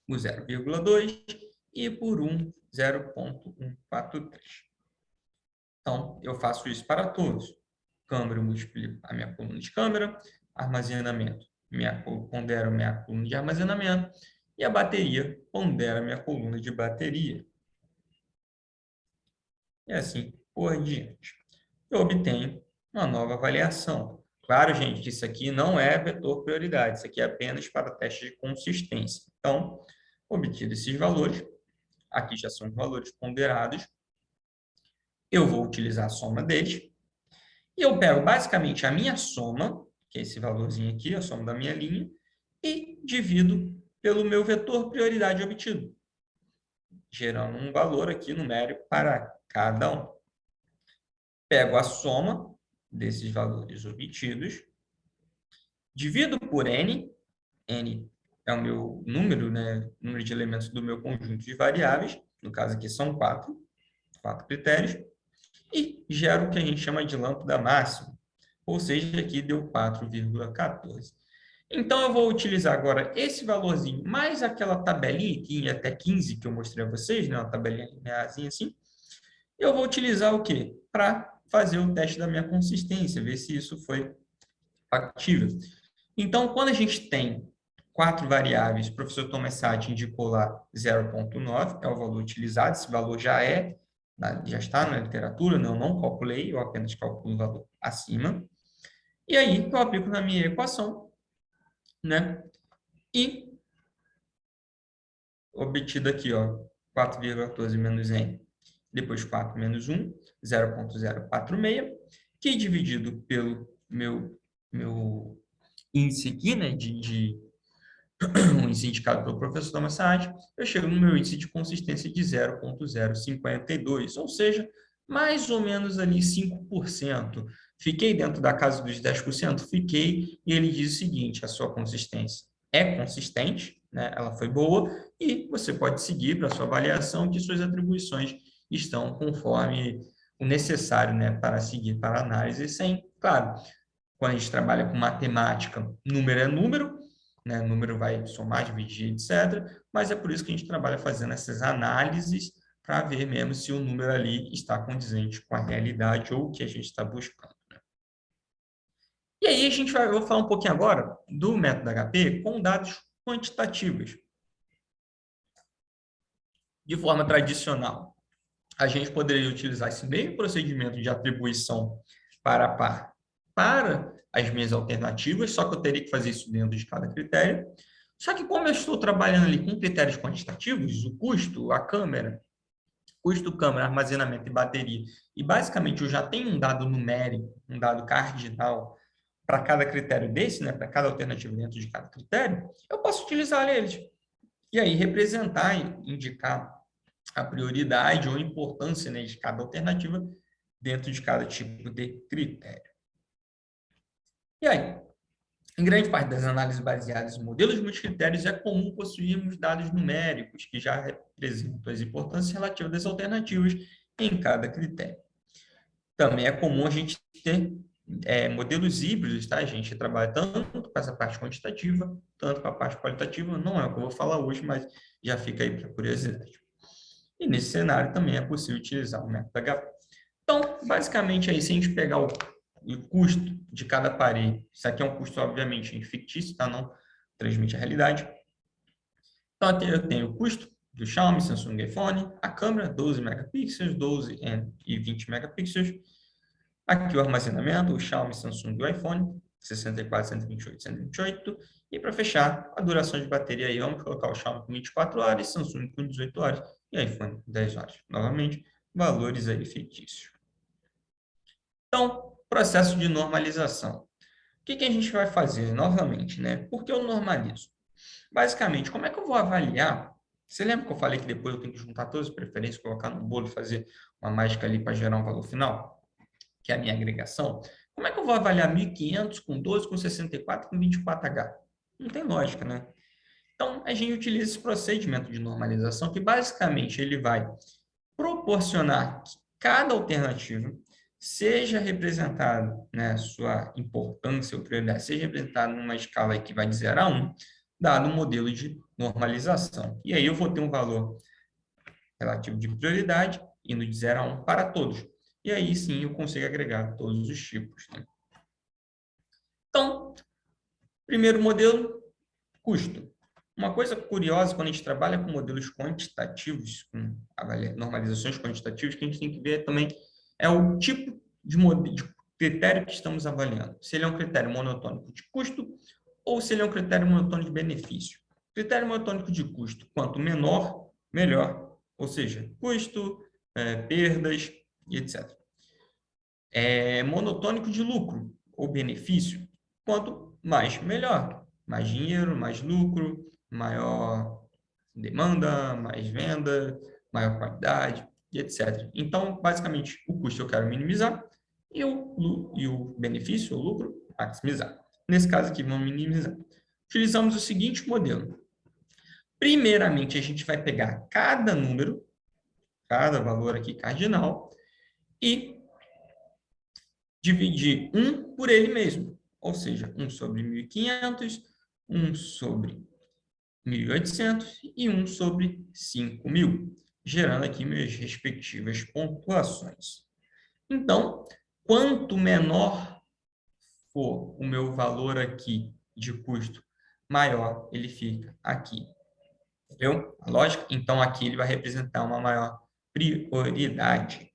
o 0,2 e por 1, 0,143. Então, eu faço isso para todos. Câmara, eu multiplico a minha coluna de câmera, armazenamento, pondero minha coluna de armazenamento, e a bateria pondera minha coluna de bateria. E assim por diante. Eu obtenho uma nova avaliação. Claro, gente, que isso aqui não é vetor prioridade, isso aqui é apenas para teste de consistência. Então, obtido esses valores, aqui já são os valores ponderados, eu vou utilizar a soma deles, e eu pego basicamente a minha soma, que é esse valorzinho aqui, a soma da minha linha, e divido pelo meu vetor prioridade obtido, gerando um valor aqui numérico para cada um. Pego a soma desses valores obtidos, divido por n, n é o meu número, né, número de elementos do meu conjunto de variáveis, no caso aqui são quatro critérios, e gero o que a gente chama de lambda máximo, ou seja, aqui deu 4,14. Então, eu vou utilizar agora esse valorzinho, mais aquela tabelinha que ia até 15, que eu mostrei a vocês, né, uma tabelinha linearzinha assim, eu vou utilizar o quê? Para fazer o teste da minha consistência, ver se isso foi factível. Então, quando a gente tem 4 variáveis, o professor Thomas Sachs indicou lá 0,9, é o valor utilizado, esse valor já está na literatura, não calculei, eu apenas calculo o valor acima. E aí, eu aplico na minha equação, né? E obtido aqui, ó, 4,14 menos n, depois 4 menos 1, 0,046, que dividido pelo meu índice aqui, né, um índice indicado pelo professor Thomas Sachs, eu chego no meu índice de consistência de 0,052, ou seja, mais ou menos ali 5%. Fiquei dentro da casa dos 10%? Fiquei, e ele diz o seguinte, a sua consistência é consistente, né? Ela foi boa, e você pode seguir para a sua avaliação que suas atribuições estão conforme o necessário, né, para seguir para a análise, sem, claro, quando a gente trabalha com matemática, número é número, né? Número vai somar, dividir, etc. Mas é por isso que a gente trabalha fazendo essas análises para ver mesmo se o número ali está condizente com a realidade ou o que a gente está buscando. Né? E aí eu vou falar um pouquinho agora do método HP com dados quantitativos. De forma tradicional, a gente poderia utilizar esse mesmo procedimento de atribuição para a par para as minhas alternativas, só que eu teria que fazer isso dentro de cada critério. Só que como eu estou trabalhando ali com critérios quantitativos, o custo, a câmera, custo, câmera, armazenamento e bateria, e basicamente eu já tenho um dado numérico, um dado cardinal para cada critério desse, né, para cada alternativa dentro de cada critério, eu posso utilizar eles. E aí representar e indicar a prioridade ou importância, né, de cada alternativa dentro de cada tipo de critério. E aí, em grande parte das análises baseadas em modelos multicritérios, é comum possuirmos dados numéricos que já representam as importâncias relativas das alternativas em cada critério. Também é comum a gente ter modelos híbridos, tá? A gente trabalha tanto com essa parte quantitativa, tanto com a parte qualitativa. Não é o que eu vou falar hoje, mas já fica aí para curiosidade. E nesse cenário também é possível utilizar o método HP. Então, basicamente, aí, se a gente pegar o custo de cada aparelho, isso aqui é um custo, obviamente, fictício, tá? Não transmite a realidade. Então, aqui eu tenho o custo do Xiaomi, Samsung e iPhone, a câmera, 12 megapixels, 12 e 20 megapixels. Aqui o armazenamento, o Xiaomi, Samsung e o iPhone, 64, 128, 128. E para fechar, a duração de bateria aí, vamos colocar o Xiaomi com 24 horas, Samsung com 18 horas e iPhone com 10 horas. Novamente, valores aí fictícios. Então, processo de normalização. O que a gente vai fazer novamente, né? Por que eu normalizo? Basicamente, como é que eu vou avaliar? Você lembra que eu falei que depois eu tenho que juntar todas as preferências, colocar no bolo e fazer uma mágica ali para gerar um valor final? Que é a minha agregação. Como é que eu vou avaliar 1.500 com 12, com 64, com 24H? Não tem lógica, né? Então, a gente utiliza esse procedimento de normalização que, basicamente, ele vai proporcionar que cada alternativa seja representada, né, sua importância ou prioridade, seja representada numa escala que vai de 0 a 1, dado um modelo de normalização. E aí eu vou ter um valor relativo de prioridade, indo de 0 a 1 para todos. E aí sim eu consigo agregar todos os tipos, né? Então, primeiro modelo, custo. Uma coisa curiosa quando a gente trabalha com modelos quantitativos, com normalizações quantitativas, que a gente tem que ver também é o tipo de critério que estamos avaliando. Se ele é um critério monotônico de custo ou se ele é um critério monotônico de benefício. Critério monotônico de custo, quanto menor, melhor. Ou seja, custo, perdas e etc. Monotônico de lucro ou benefício, quanto mais, melhor. Mais dinheiro, mais lucro, maior demanda, mais venda, maior qualidade, e etc. Então, basicamente, o custo eu quero minimizar e o benefício, o lucro, maximizar. Nesse caso aqui, vamos minimizar. Utilizamos o seguinte modelo. Primeiramente, a gente vai pegar cada número, cada valor aqui cardinal, e dividir 1 por ele mesmo. Ou seja, 1 sobre 1.500, 1 sobre 1.800 e 1 sobre 5.000, gerando aqui minhas respectivas pontuações. Então, quanto menor for o meu valor aqui de custo, maior ele fica aqui. Entendeu? A lógica? Então, aqui ele vai representar uma maior prioridade.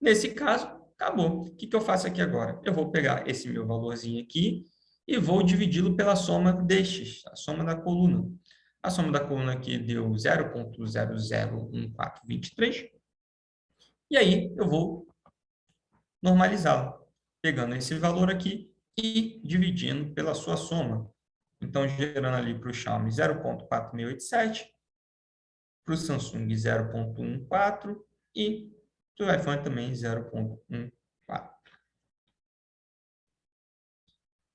Nesse caso, acabou. O que eu faço aqui agora? Eu vou pegar esse meu valorzinho aqui e vou dividi-lo pela soma destes, a soma da coluna. A soma da coluna aqui deu 0,001423. E aí eu vou normalizá-lo, pegando esse valor aqui e dividindo pela sua soma. Então, gerando ali para o Xiaomi 0,4687, para o Samsung 0,14 e para o iPhone também 0,14.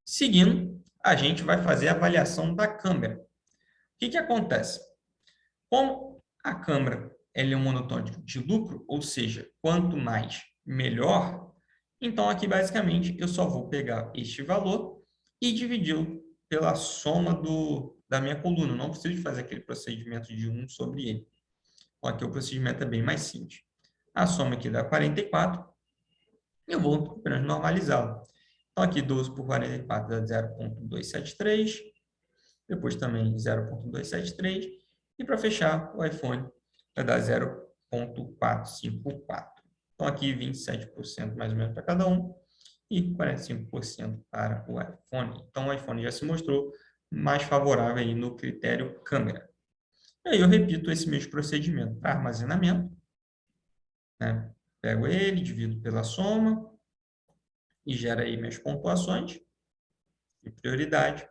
Seguindo, a gente vai fazer a avaliação da câmera. O que acontece? Como a câmera ela é um monotônico de lucro, ou seja, quanto mais, melhor, então aqui basicamente eu só vou pegar este valor e dividi-lo pela soma da minha coluna. Não preciso fazer aquele procedimento de 1 sobre ele. Então, aqui o procedimento é bem mais simples. A soma aqui dá 44, eu vou apenas normalizá-lo. Então, aqui 12 por 44 dá 0,273, depois também 0,273, e para fechar, o iPhone vai dar 0,454. Então, aqui 27% mais ou menos para cada um e 45% para o iPhone. Então, o iPhone já se mostrou mais favorável aí no critério câmera. E aí eu repito esse mesmo procedimento para armazenamento, né? Pego ele, divido pela soma e gera aí minhas pontuações de prioridade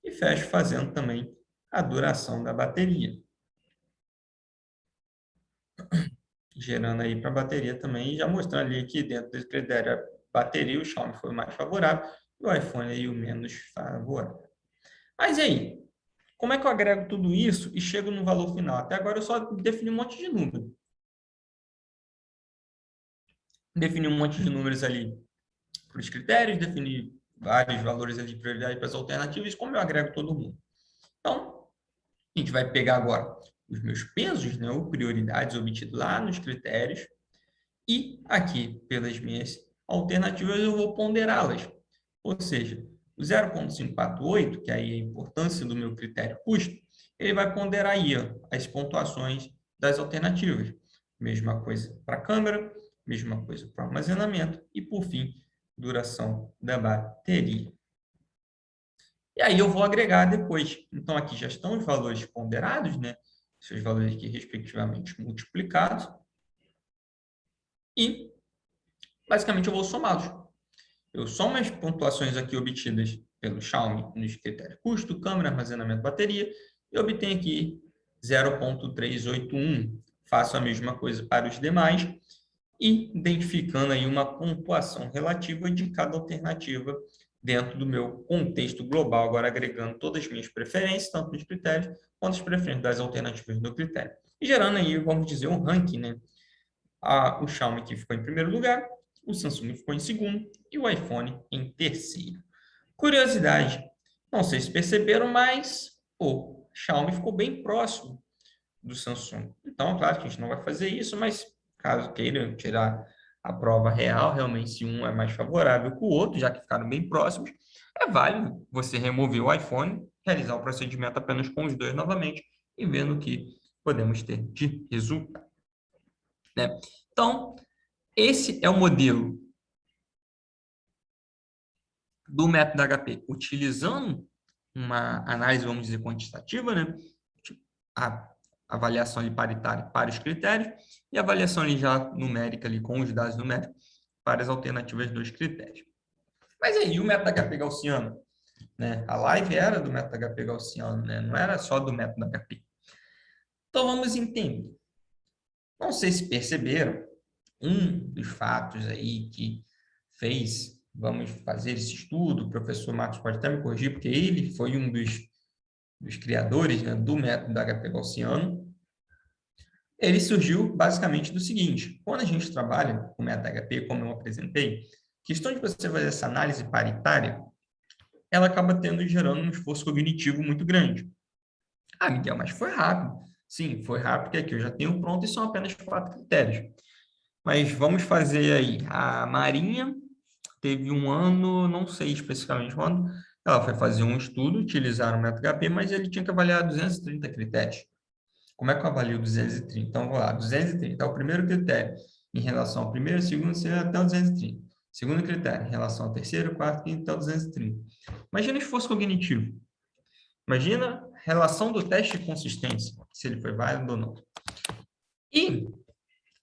e fecho fazendo também a duração da bateria. Gerando aí para a bateria também e já mostrando ali que dentro desse critério a bateria, o Xiaomi foi o mais favorável e o iPhone aí o menos favorável. Mas e aí? Como é que eu agrego tudo isso e chego no valor final? Até agora eu só defini um monte de número. Defini um monte de números ali para os critérios, defini vários valores ali de prioridade para as alternativas, como eu agrego todo mundo. Então, a gente vai pegar agora os meus pesos, né, ou prioridades obtidos lá nos critérios, e aqui, pelas minhas alternativas, eu vou ponderá-las. Ou seja, o 0,548, que aí é a importância do meu critério custo, ele vai ponderar aí ó, as pontuações das alternativas. Mesma coisa para a câmera, mesma coisa para o armazenamento e, por fim, duração da bateria. E aí eu vou agregar depois. Então, aqui já estão os valores ponderados, né? Seus valores aqui, respectivamente, multiplicados. E, basicamente, eu vou somá-los. Eu somo as pontuações aqui obtidas pelo Xiaomi nos critérios custo, câmera, armazenamento, bateria, e obtenho aqui 0,381. Faço a mesma coisa para os demais, e identificando aí uma pontuação relativa de cada alternativa dentro do meu contexto global, agora agregando todas as minhas preferências, tanto nos critérios quanto as preferências das alternativas do critério. E gerando aí, vamos dizer, um ranking, né? O Xiaomi que ficou em primeiro lugar, o Samsung ficou em segundo e o iPhone em terceiro. Curiosidade, não sei se perceberam, mas o Xiaomi ficou bem próximo do Samsung. Então, claro que a gente não vai fazer isso, mas caso queiram tirar a prova real, realmente se um é mais favorável que o outro, já que ficaram bem próximos, é válido você remover o iPhone, realizar o procedimento apenas com os dois novamente e vendo o que podemos ter de resultado, né? Então, esse é o modelo do método HP, utilizando uma análise, vamos dizer, quantitativa, né? A avaliação ali paritária para os critérios e avaliação ali já numérica ali com os dados numéricos para as alternativas dos critérios. Mas aí, o método HP gaussiano, né? A live era do método HP gaussiano, né? Não era só do método HP. Então, vamos entender. Não sei se perceberam, um dos fatos aí que fez, vamos fazer esse estudo, o professor Marcos pode até me corrigir, porque ele foi um dos criadores, né, do método HP gaussiano. Ele surgiu basicamente do seguinte: quando a gente trabalha com o método HP, como eu apresentei, a questão de você fazer essa análise paritária, ela acaba gerando um esforço cognitivo muito grande. Ah, Miguel, mas foi rápido. Sim, foi rápido, porque aqui eu já tenho pronto e são apenas 4 critérios. Mas vamos fazer aí. A Marinha teve um ano, não sei especificamente um ano, ela foi fazer um estudo, utilizar o método HP, mas ele tinha que avaliar 230 critérios. Como é que eu avalio 230? Então, vou lá, 230 é o primeiro critério em relação ao primeiro, segundo, até o 230. Segundo critério, em relação ao terceiro, quarto, quinto, até o 230. Imagina esforço cognitivo. Imagina a relação do teste de consistência, se ele foi válido ou não. E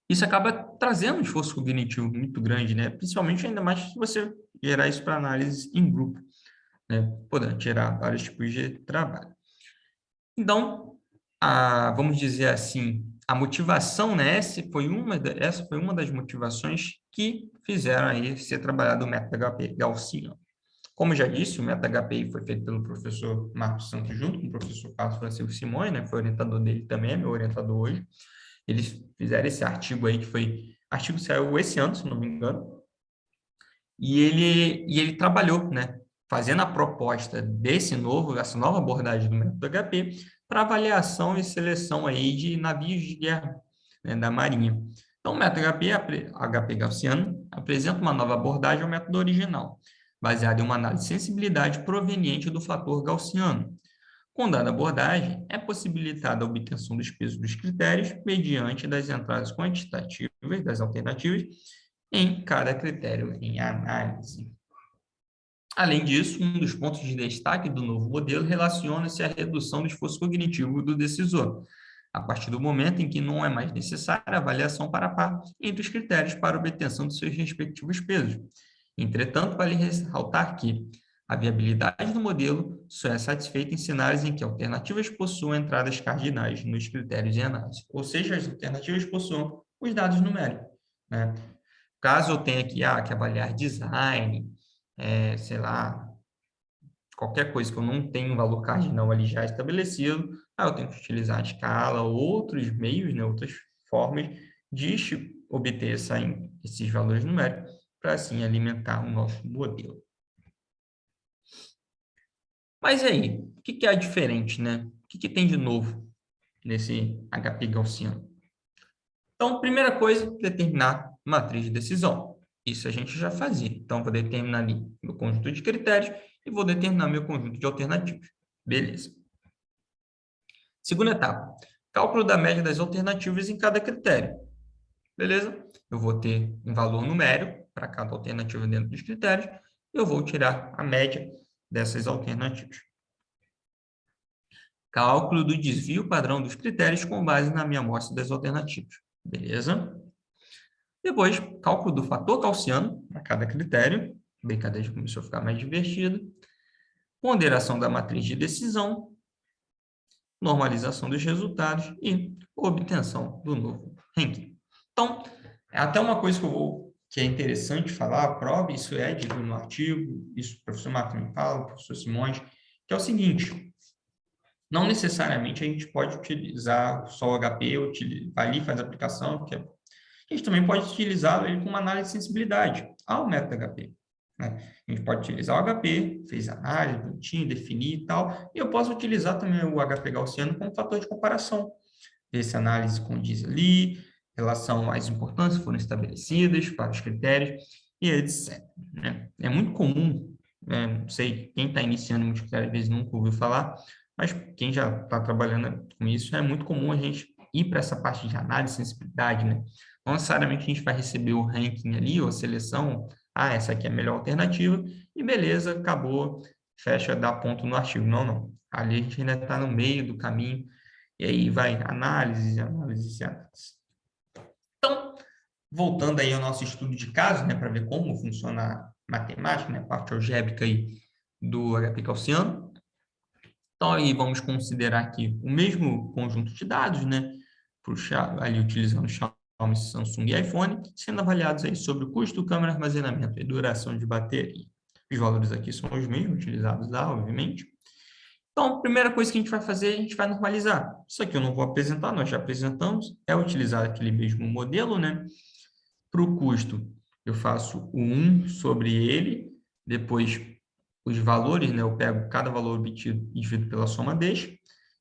isso acaba trazendo um esforço cognitivo muito grande, né? Principalmente ainda mais se você gerar isso para análise em grupo, né? Podendo gerar vários tipos de trabalho. Então, vamos dizer assim, a motivação, né? Essa foi uma das motivações que fizeram aí ser trabalhado o método HP gaussiano. Como eu já disse, o método HPI foi feito pelo professor Marcos Santos junto com o professor Carlos Francisco Simões, né? Foi orientador dele também, é meu orientador hoje. Eles fizeram esse artigo aí, artigo saiu esse ano, se não me engano, e ele trabalhou, né? Fazendo a proposta dessa nova abordagem do método HP para avaliação e seleção aí de navios de guerra, né, da Marinha. Então, o método HP gaussiano apresenta uma nova abordagem ao método original, baseado em uma análise de sensibilidade proveniente do fator gaussiano. Com dada abordagem, é possibilitada a obtenção dos pesos dos critérios mediante das entradas quantitativas das alternativas em cada critério em análise. Além disso, um dos pontos de destaque do novo modelo relaciona-se à redução do esforço cognitivo do decisor, a partir do momento em que não é mais necessária a avaliação par a par entre os critérios para obtenção de seus respectivos pesos. Entretanto, vale ressaltar que a viabilidade do modelo só é satisfeita em cenários em que alternativas possuam entradas cardinais nos critérios de análise, ou seja, as alternativas possuam os dados numéricos, né? Caso eu tenha que avaliar design, sei lá, qualquer coisa que eu não tenha um valor cardinal ali já estabelecido, eu tenho que utilizar a escala, outros meios, né, outras formas de obter esses valores numéricos para, assim, alimentar o nosso modelo. Mas aí, o que é diferente, né? O que tem de novo nesse HP gaussiano? Então, primeira coisa, determinar matriz de decisão. Isso a gente já fazia. Então, vou determinar ali meu conjunto de critérios e vou determinar meu conjunto de alternativas. Beleza. Segunda etapa, cálculo da média das alternativas em cada critério. Beleza? Eu vou ter um valor numérico para cada alternativa dentro dos critérios. Eu vou tirar a média dessas alternativas. Cálculo do desvio padrão dos critérios com base na minha amostra das alternativas. Beleza? Depois, cálculo do fator gaussiano para cada critério. Brincadeira já começou a ficar mais divertido. Ponderação da matriz de decisão. Normalização dos resultados e obtenção do novo ranking. Então, é até uma coisa que é interessante falar, a prova, isso é dito no artigo, isso o professor Marcos me fala, o professor Simões, que é o seguinte: não necessariamente a gente pode utilizar só o HP, vai ali, faz a aplicação, a gente também pode utilizar ele com uma análise de sensibilidade ao método HP. Né? A gente pode utilizar o HP, fez análise, bonitinho, definir e tal, e eu posso utilizar também o HP gaussiano como fator de comparação. Ver se a análise condiz ali, relação às importâncias foram estabelecidas para os critérios, e etc. Né? É muito comum, não sei, quem está iniciando multicritério às vezes nunca ouviu falar, mas quem já está trabalhando com isso, é muito comum a gente ir para essa parte de análise e sensibilidade, né? Não necessariamente a gente vai receber o ranking ali, ou a seleção, essa aqui é a melhor alternativa, e beleza, acabou, fecha, dá ponto no artigo. Não, não. Ali a gente ainda está no meio do caminho, e aí vai análise, análise, análise. Então, voltando aí ao nosso estudo de caso, né, para ver como funciona a matemática, né, a parte algébrica aí do HP gaussiano. Então, aí vamos considerar aqui o mesmo conjunto de dados, né, ali utilizando Xiaomi, Samsung e iPhone, sendo avaliados aí sobre o custo, câmera, armazenamento e duração de bateria. Os valores aqui são os mesmos utilizados lá, obviamente. Então, a primeira coisa que a gente vai fazer, a gente vai normalizar. Isso aqui eu não vou apresentar, nós já apresentamos, é utilizar aquele mesmo modelo, né? Para o custo, eu faço o 1 sobre ele, depois os valores, né? Eu pego cada valor obtido e divido pela soma deste,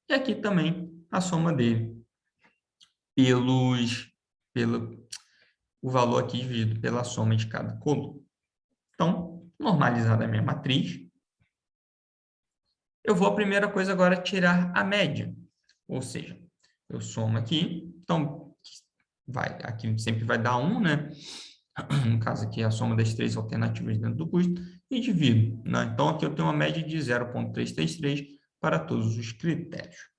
e aqui também a soma dele, o valor aqui dividido pela soma de cada coluna. Então, normalizada a minha matriz, eu vou, a primeira coisa agora, tirar a média. Ou seja, eu somo aqui, então, aqui sempre vai dar 1, né? No caso aqui, a soma das três alternativas dentro do custo, e divido, né? Então, aqui eu tenho uma média de 0,333 para todos os critérios.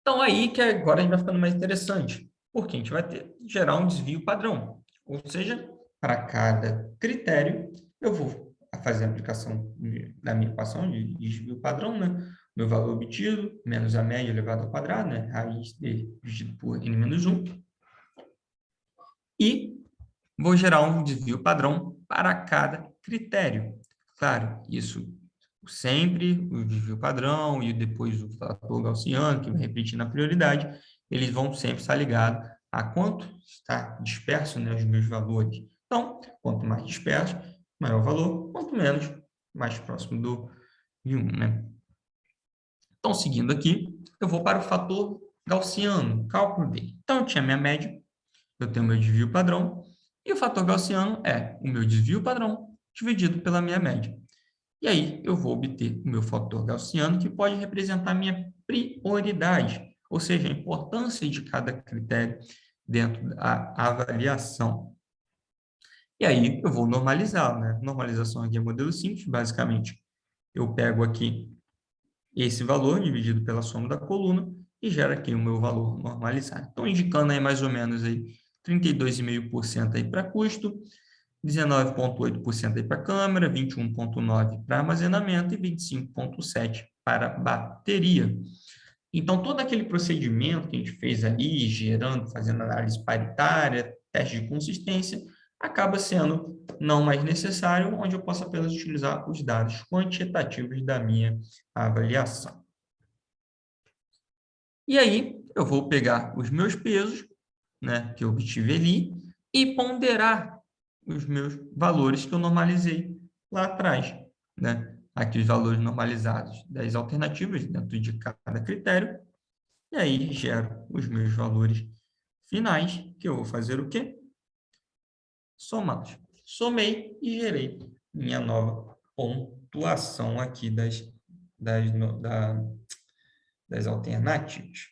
Então, aí que agora a gente vai ficando mais interessante, porque a gente vai gerar um desvio padrão. Ou seja, para cada critério, eu vou fazer a aplicação da minha equação de desvio padrão, né? Meu valor obtido, menos a média elevado ao quadrado, né? Raiz de dividido por n menos 1. E vou gerar um desvio padrão para cada critério. Claro, isso sempre, o desvio padrão e depois o fator gaussiano, que vai repetir na prioridade, eles vão sempre estar ligados a quanto está disperso, né, os meus valores. Então, quanto mais disperso, maior o valor, quanto menos, mais próximo de 1, né? Então, seguindo aqui, eu vou para o fator gaussiano, cálculo dele. Então, eu tinha minha média, eu tenho meu desvio padrão, e o fator gaussiano é o meu desvio padrão dividido pela minha média. E aí eu vou obter o meu fator gaussiano, que pode representar a minha prioridade, ou seja, a importância de cada critério dentro da avaliação. E aí eu vou normalizar, né? Normalização aqui é modelo simples, basicamente. Eu pego aqui esse valor dividido pela soma da coluna e gera aqui o meu valor normalizado. Então, indicando aí mais ou menos aí 32,5% aí para custo, 19,8% aí para câmera, 21,9% para armazenamento e 25,7% para bateria. Então, todo aquele procedimento que a gente fez ali, gerando, fazendo análise paritária, teste de consistência, acaba sendo não mais necessário, onde eu posso apenas utilizar os dados quantitativos da minha avaliação. E aí, eu vou pegar os meus pesos, né, que eu obtive ali, e ponderar os meus valores que eu normalizei lá atrás, né? Aqui os valores normalizados das alternativas dentro de cada critério, e aí gero os meus valores finais, que eu vou fazer o quê? Somá-los. Somei e gerei minha nova pontuação aqui das das alternativas.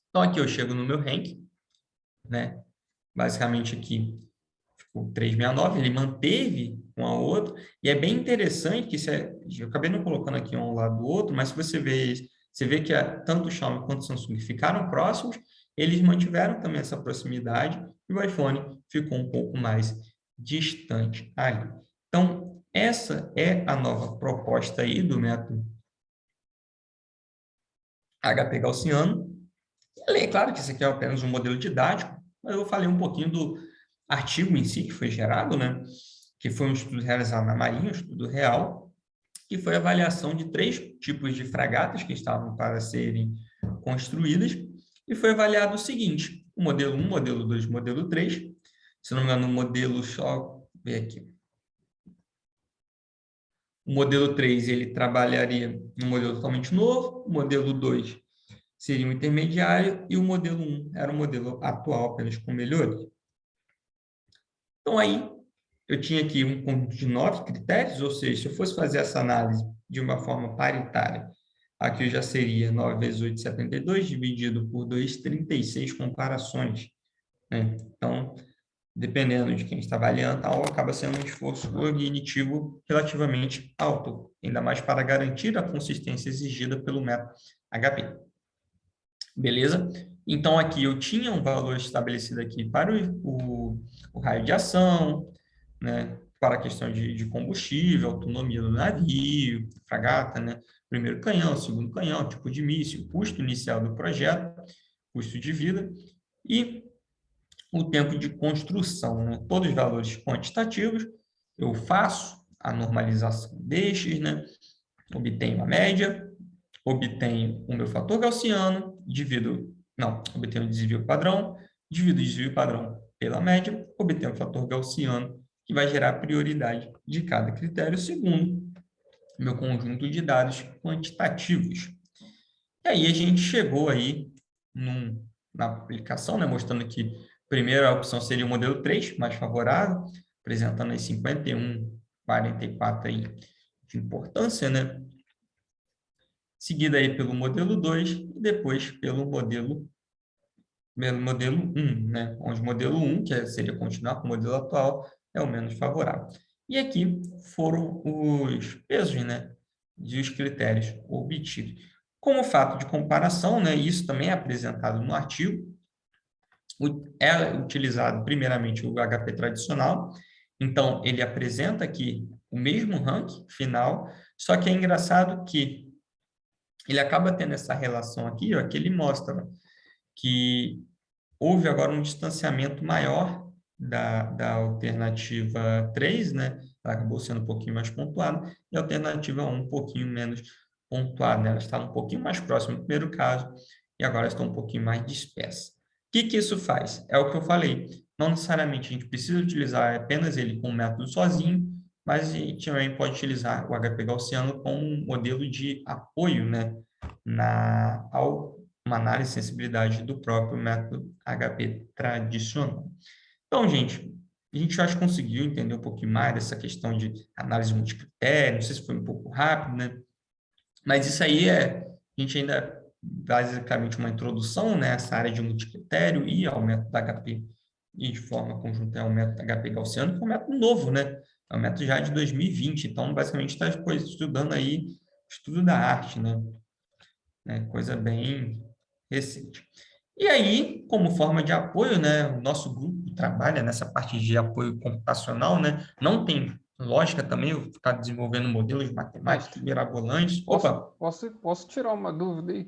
Então, aqui eu chego no meu ranking, né? Basicamente aqui ficou 369, ele manteve um ao outro, e é bem interessante que eu acabei não colocando aqui um ao lado do outro, mas se você vê que tanto o Xiaomi quanto o Samsung ficaram próximos, eles mantiveram também essa proximidade, e o iPhone ficou um pouco mais distante ali. Então, essa é a nova proposta aí do método HP Gaussiano. É claro que isso aqui é apenas um modelo didático, mas eu falei um pouquinho do artigo em si que foi gerado, né? Que foi um estudo realizado na Marinha, um estudo real, que foi a avaliação de 3 tipos de fragatas que estavam para serem construídas, e foi avaliado o seguinte: o modelo 1, modelo 2, modelo 3. Se não me engano, o modelo, só ver aqui. O modelo 3, ele trabalharia um modelo totalmente novo, o modelo 2 seria um intermediário, e o modelo 1 era um modelo atual, apenas com melhoria. Então, aí, eu tinha aqui um conjunto de 9 critérios, ou seja, se eu fosse fazer essa análise de uma forma paritária, aqui já seria 9 vezes 8, 72, dividido por 2, 36 comparações, né? Então, dependendo de quem está avaliando, tal, acaba sendo um esforço cognitivo relativamente alto, ainda mais para garantir a consistência exigida pelo método HP. Beleza? Então, aqui eu tinha um valor estabelecido aqui para o raio de ação, né? Para a questão de combustível, autonomia do navio, fragata, né? Primeiro canhão, segundo canhão, tipo de míssil, custo inicial do projeto, custo de vida e o tempo de construção, né? Todos os valores quantitativos, eu faço a normalização destes, né? Obtenho a média, obtenho o meu fator gaussiano, obtenho o desvio padrão, divido o desvio padrão pela média, obtenho o fator gaussiano, que vai gerar a prioridade de cada critério segundo meu conjunto de dados quantitativos. E aí a gente chegou aí na aplicação, né, mostrando que primeiro a opção seria o modelo 3, mais favorável, apresentando aí 51, 44 aí de importância, né? Seguida aí pelo modelo 2 e depois pelo modelo 1, né? Onde o modelo 1, seria continuar com o modelo atual, é o menos favorável. E aqui foram os pesos, né? E os critérios obtidos. Como fato de comparação, né? Isso também é apresentado no artigo. É utilizado primeiramente o HP tradicional. Então, ele apresenta aqui o mesmo ranking final, só que é engraçado que ele acaba tendo essa relação aqui, ó, que ele mostra que houve agora um distanciamento maior da alternativa 3, né? Ela acabou sendo um pouquinho mais pontuada, e a alternativa 1 um pouquinho menos pontuada, né? Ela está um pouquinho mais próxima no primeiro caso, e agora está um pouquinho mais dispersa. O que isso faz? É o que eu falei, não necessariamente a gente precisa utilizar apenas ele como método sozinho, mas a gente também pode utilizar o HP Gaussiano como um modelo de apoio, né? Uma análise de sensibilidade do próprio método HP tradicional. Então, gente, a gente acho que conseguiu entender um pouquinho mais dessa questão de análise multicritério, não sei se foi um pouco rápido, né? Mas isso aí a gente ainda basicamente uma introdução nessa área de multicritério e ao método HP, e de forma conjunta ao método HP Gaussiano, que é um método novo, né? É um método já de 2020, então basicamente está estudando aí estudo da arte, né? Coisa bem recente. E aí, como forma de apoio, né, o nosso grupo trabalha nessa parte de apoio computacional, né? Não tem lógica também, eu ficar desenvolvendo modelos matemáticos mirabolantes. Opa, Posso tirar uma dúvida aí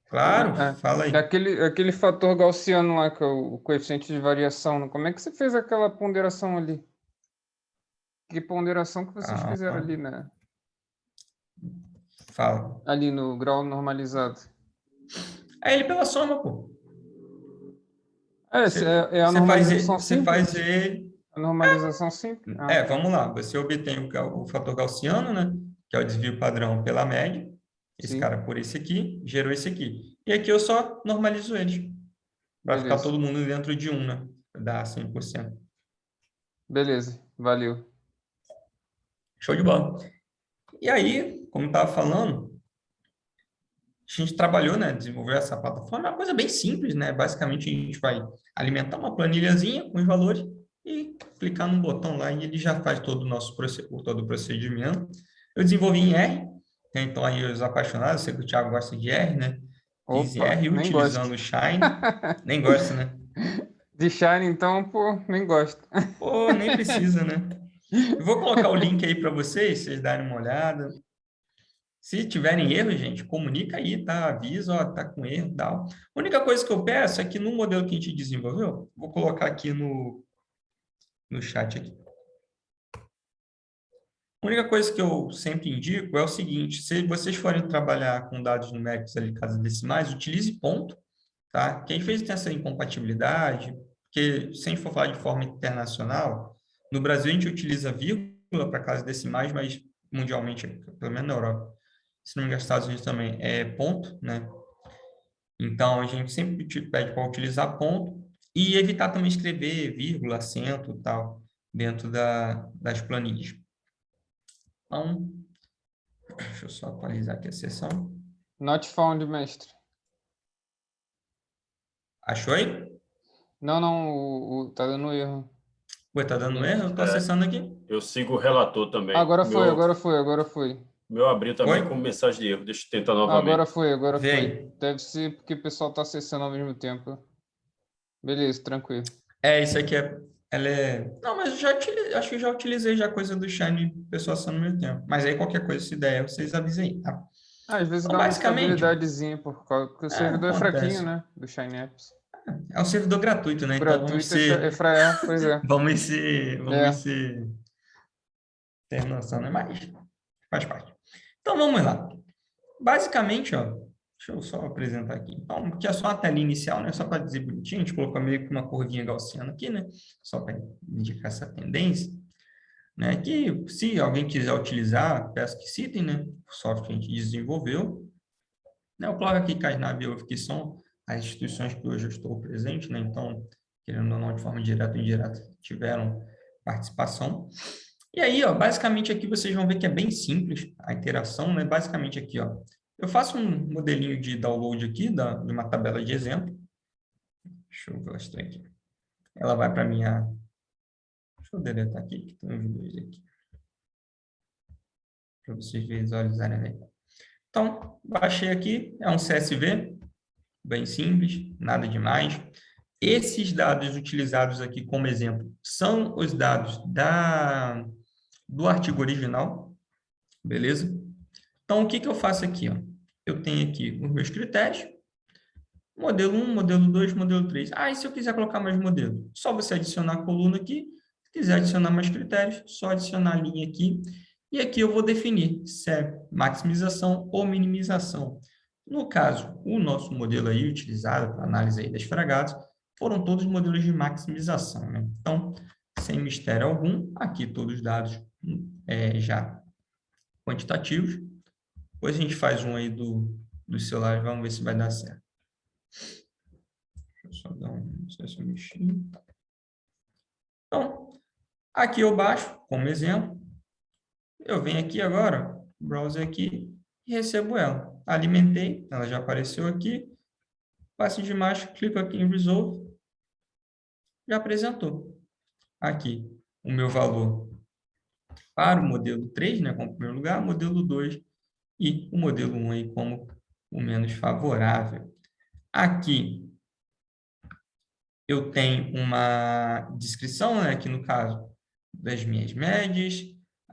claro, fala aí. Aquele fator gaussiano lá, que é o coeficiente de variação, como é que você fez aquela ponderação ali? Que ponderação que vocês fizeram ali, né? Fala. Ali no grau normalizado. É ele pela soma, pô. É a normalização simples? Você faz ele... A normalização simples? Vamos lá. Você obtém o fator gaussiano, né? Que é o desvio padrão pela média. Esse cara por esse aqui, gerou esse aqui. E aqui eu só normalizo eles. Vai ficar todo mundo dentro de 1, né? Dá 100%. Beleza, valeu. Show de bola. E aí, como eu estava falando, a gente trabalhou, né, desenvolveu essa plataforma, é uma coisa bem simples, né? Basicamente, a gente vai alimentar uma planilhazinha com os valores e clicar no botão lá e ele já faz todo o nosso todo o procedimento. Eu desenvolvi em R, né? Então aí os apaixonados, eu sei que o Thiago gosta de R, né? Fiz em Opa, R nem gosto. utilizando o Shine. Nem gosta, né? De Shine, então, pô, nem gosto. Pô, nem precisa, né? Eu vou colocar o link aí para vocês darem uma olhada. Se tiverem erro, gente, comunica aí, tá? Avisa, ó, tá com erro e tal. A única coisa que eu peço é que no modelo que a gente desenvolveu, vou colocar aqui no chat aqui. A única coisa que eu sempre indico é o seguinte, se vocês forem trabalhar com dados numéricos ali, casas decimais, utilize ponto, tá? Que às vezes tem essa incompatibilidade, porque se a gente for falar de forma internacional, no Brasil a gente utiliza vírgula para casas decimais, mas mundialmente, pelo menos na Europa, se não me engano, nos Estados Unidos também é ponto, né? Então, a gente sempre pede para utilizar ponto e evitar também escrever vírgula, acento e tal, dentro das planilhas. Então, deixa eu só atualizar aqui a sessão. Not found, mestre. Achou aí? Não, tá dando erro. Ué, tá dando Link. erro? Eu tô acessando aqui. Eu sigo o relator também. Agora foi. Meu abriu também Oi? com mensagem de erro. Deixa eu tentar Agora novamente. foi. Vê aí. Deve ser porque o pessoal tá acessando ao mesmo tempo. Beleza, tranquilo. Isso aqui ela é... Não, mas eu acho que já utilizei já coisa do Shine pessoal acessando no meu tempo. Mas aí qualquer coisa, se der, vocês avisem aí, tá? Às vezes Então, dá uma basicamente, instabilidadezinha porque o servidor é fraquinho, acontece. né? Do Shine Apps. É um servidor gratuito, né? Então vamos Gratuito é ser... pois é. Vamos ser... Ter noção, né? Mas faz parte. Então, vamos lá. Basicamente, ó, deixa eu só apresentar aqui. Então, aqui é só a telinha inicial, né? Só para dizer bonitinho, a gente colocou meio que uma curvinha gaussiana aqui, né? Só para indicar essa tendência, né? Que se alguém quiser utilizar, peço que citem, né? O software que a gente desenvolveu. Né? Eu coloco aqui Casnab e UF, que são as instituições que hoje eu estou presente, né? Então, querendo ou não, de forma direta ou indireta, tiveram participação. E aí, ó, basicamente aqui vocês vão ver que é bem simples a interação, né? Basicamente aqui, ó, eu faço um modelinho de download aqui de uma tabela de exemplo. Deixa eu ver aqui. Ela vai para minha... Deixa eu deletar aqui, que tem os dois aqui. Para vocês visualizarem aí. Então, baixei aqui, é um CSV, bem simples, nada demais. Esses dados utilizados aqui como exemplo são os dados do artigo original, beleza? Então, o que eu faço aqui? Ó? Eu tenho aqui os meus critérios, modelo 1, modelo 2, modelo 3. E se eu quiser colocar mais modelo? Só você adicionar a coluna aqui, se quiser adicionar mais critérios, só adicionar a linha aqui, e aqui eu vou definir se é maximização ou minimização. No caso, o nosso modelo aí utilizado para análise aí das fragatas foram todos modelos de maximização, né? Então, sem mistério algum, aqui todos os dados já quantitativos. Depois a gente faz um aí do celular, vamos ver se vai dar certo. Deixa eu só dar não sei se eu mexi. Então, aqui eu baixo, como exemplo. Eu venho aqui agora, browser aqui, e recebo ela. Alimentei, ela já apareceu aqui. Passo de baixo, clico aqui em Resolve. Já apresentou. Aqui, o meu valor para o modelo 3, né, como primeiro lugar, modelo 2 e o modelo 1 aí como o menos favorável. Aqui, eu tenho uma descrição, né, aqui no caso, das minhas médias,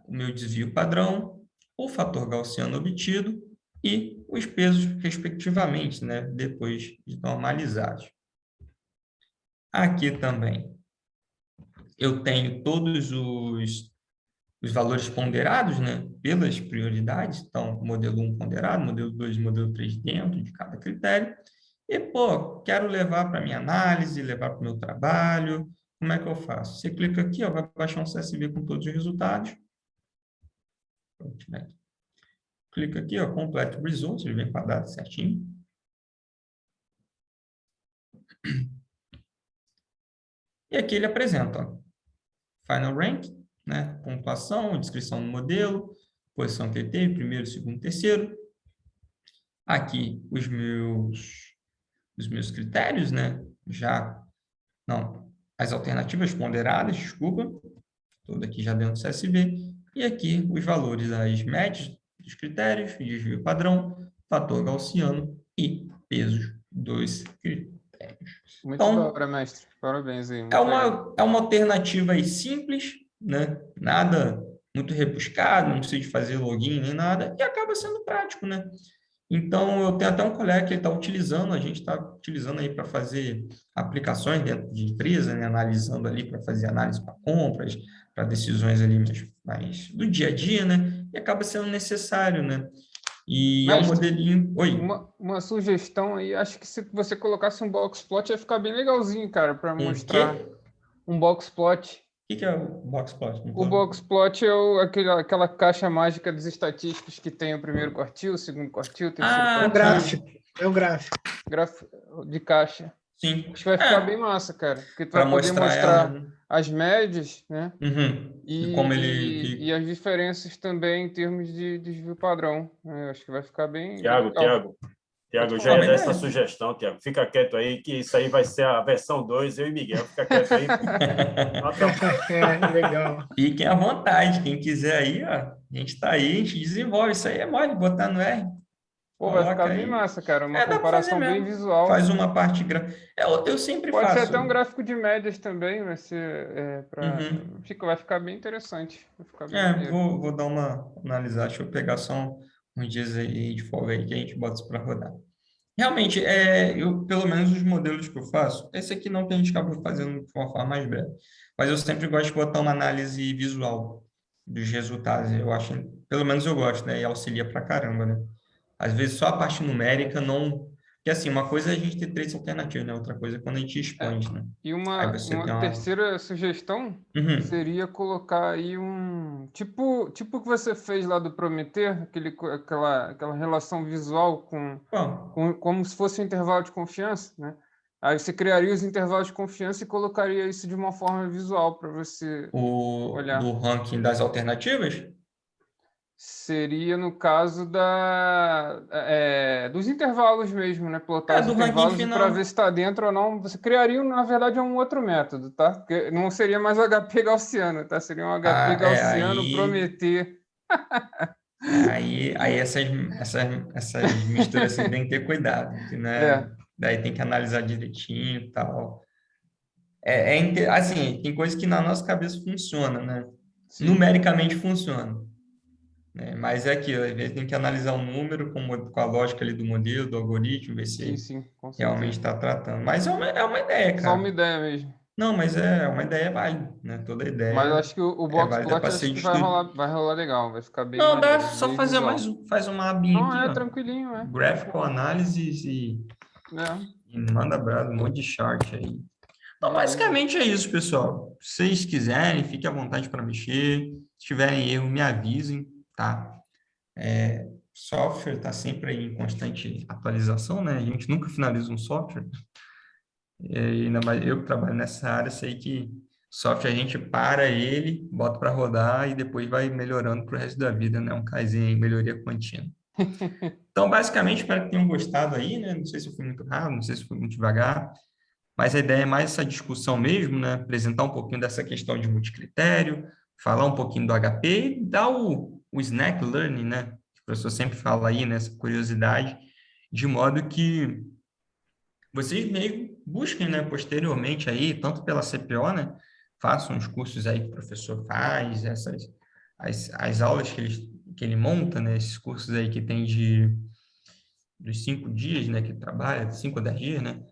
o meu desvio padrão, o fator gaussiano obtido e os pesos, respectivamente, né, depois de normalizados. Aqui também, eu tenho todos os valores ponderados, né, pelas prioridades. Então, modelo 1 ponderado, modelo 2 e modelo 3 dentro de cada critério. E, pô, quero levar para minha análise, levar para o meu trabalho. Como é que eu faço? Você clica aqui, ó, vai baixar um CSV com todos os resultados. Clica aqui, ó, Complete Results, ele vem com a data certinho. E aqui ele apresenta, ó, Final Rank, né, pontuação, descrição do modelo, posição que ele teve, primeiro, segundo, terceiro. Aqui os meus critérios, né? Não, as alternativas ponderadas, desculpa, tudo aqui já dentro do CSV. E aqui os valores das médias dos critérios, desvio padrão, fator gaussiano e pesos dos critérios. Muito Então, da hora, mestre. Parabéns aí. Muito é legal. uma alternativa aí simples, né? Nada muito rebuscado, não precisa de fazer login nem nada, e acaba sendo prático, né? Então, eu tenho até um colega que ele está utilizando, a gente está utilizando aí para fazer aplicações dentro de empresa, né? Analisando ali para fazer análise para compras, para decisões ali mais do dia a dia, né? E acaba sendo necessário, né? E é um Mestre, modelinho... Oi, uma sugestão aí, acho que se você colocasse um box plot ia ficar bem legalzinho, cara, para um mostrar quê? um box plot. O que é o box plot? O box plot é aquela caixa mágica dos estatísticos que tem o primeiro quartil, o segundo quartil, o terceiro Ah, É o quartil, gráfico. É o gráfico. gráfico de caixa. sim. Acho que vai ficar bem massa, cara, porque tu Para vai poder mostrar ela, mostrar né? as médias, né? Uhum. E como ele... E as diferenças também em termos de desvio padrão, né? Eu acho que vai ficar bem Tiago, legal. Tiago, eu Pode já falar. ia dar essa ideia. sugestão, Tiago. Fica quieto aí, que isso aí vai ser a versão 2, eu e Miguel. Fica quieto aí. Legal. Fiquem à vontade, quem quiser aí, ó, a gente está aí, a gente desenvolve. Isso aí é mole, botar no R, Pô, vai ficar coloca bem aí. massa, cara. Uma Dá para fazer comparação bem mesmo. visual. Faz uma parte... Eu sempre Pode ser faço. até um gráfico de médias também, vai ser Uhum. vai ficar bem interessante. Vai ficar bem maneiro. Vou dar uma analisar, deixa eu pegar só uns dias aí de folga aí que a gente bota isso para rodar. Realmente, pelo menos os modelos que eu faço, esse aqui não que a gente acabou fazendo de uma forma mais breve, mas eu sempre gosto de botar uma análise visual dos resultados. Eu acho, pelo menos eu gosto, né? E auxilia pra caramba, né? Às vezes só a parte numérica não... Porque assim, uma coisa é a gente ter três alternativas, né? Outra coisa é quando a gente expande, né? E Aí você uma tem uma... terceira sugestão Uhum. seria colocar aí tipo o que você fez lá do Prometer, aquela relação visual Bom, como se fosse um intervalo de confiança, né? Aí você criaria os intervalos de confiança e colocaria isso de uma forma visual para você olhar. do ranking das alternativas? Seria no caso dos intervalos mesmo, né? Plotar os Do ranking intervalos para ver final. se está dentro ou não. Você criaria, na verdade, um outro método, tá? Porque não seria mais o HP gaussiano, tá? Seria um HP gaussiano Prometer. Aí essas misturas assim, tem que ter cuidado, né? Daí tem que analisar direitinho e tal. Assim, tem coisas que na nossa cabeça funciona, né? Sim. Numericamente funciona, né? Mas é aquilo, às vezes tem que analisar o número com a lógica ali do modelo, do algoritmo, ver se Sim, com realmente certeza. está tratando. Mas é uma ideia, Só uma cara. ideia mesmo. Não, mas é uma ideia válida, né? Toda Mas ideia acho que o é box válida plot para ser acho de que estudo. vai rolar legal, vai ficar bem Não, dá maneiro, só bem fazer visual. faz uma abinha Não, aqui, ó. tranquilinho, Graphical Analysis e manda brado, um monte de chart aí. Então, Beleza. basicamente é isso, pessoal. Se vocês quiserem, fiquem à vontade para mexer. Se tiverem erro, me avisem, tá? Software está sempre aí em constante atualização, né? A gente nunca finaliza um software. E ainda mais eu que trabalho nessa área, sei que software a gente para ele, bota para rodar e depois vai melhorando para o resto da vida, né? Um Kaizen, melhoria contínua. Então, basicamente, espero que tenham gostado aí, né? Não sei se eu fui muito rápido, não sei se fui muito devagar, mas a ideia é mais essa discussão mesmo, né? Apresentar um pouquinho dessa questão de multicritério, falar um pouquinho do HP e dar o snack learning, né? Que o professor sempre fala aí, nessa curiosidade, de modo que vocês meio busquem, né, posteriormente aí, tanto pela CPO, né? Façam os cursos aí que o professor faz, as aulas que ele monta, né? Esses cursos aí que tem dos 5 dias, né? Que trabalha, 5 a 10 dias, né?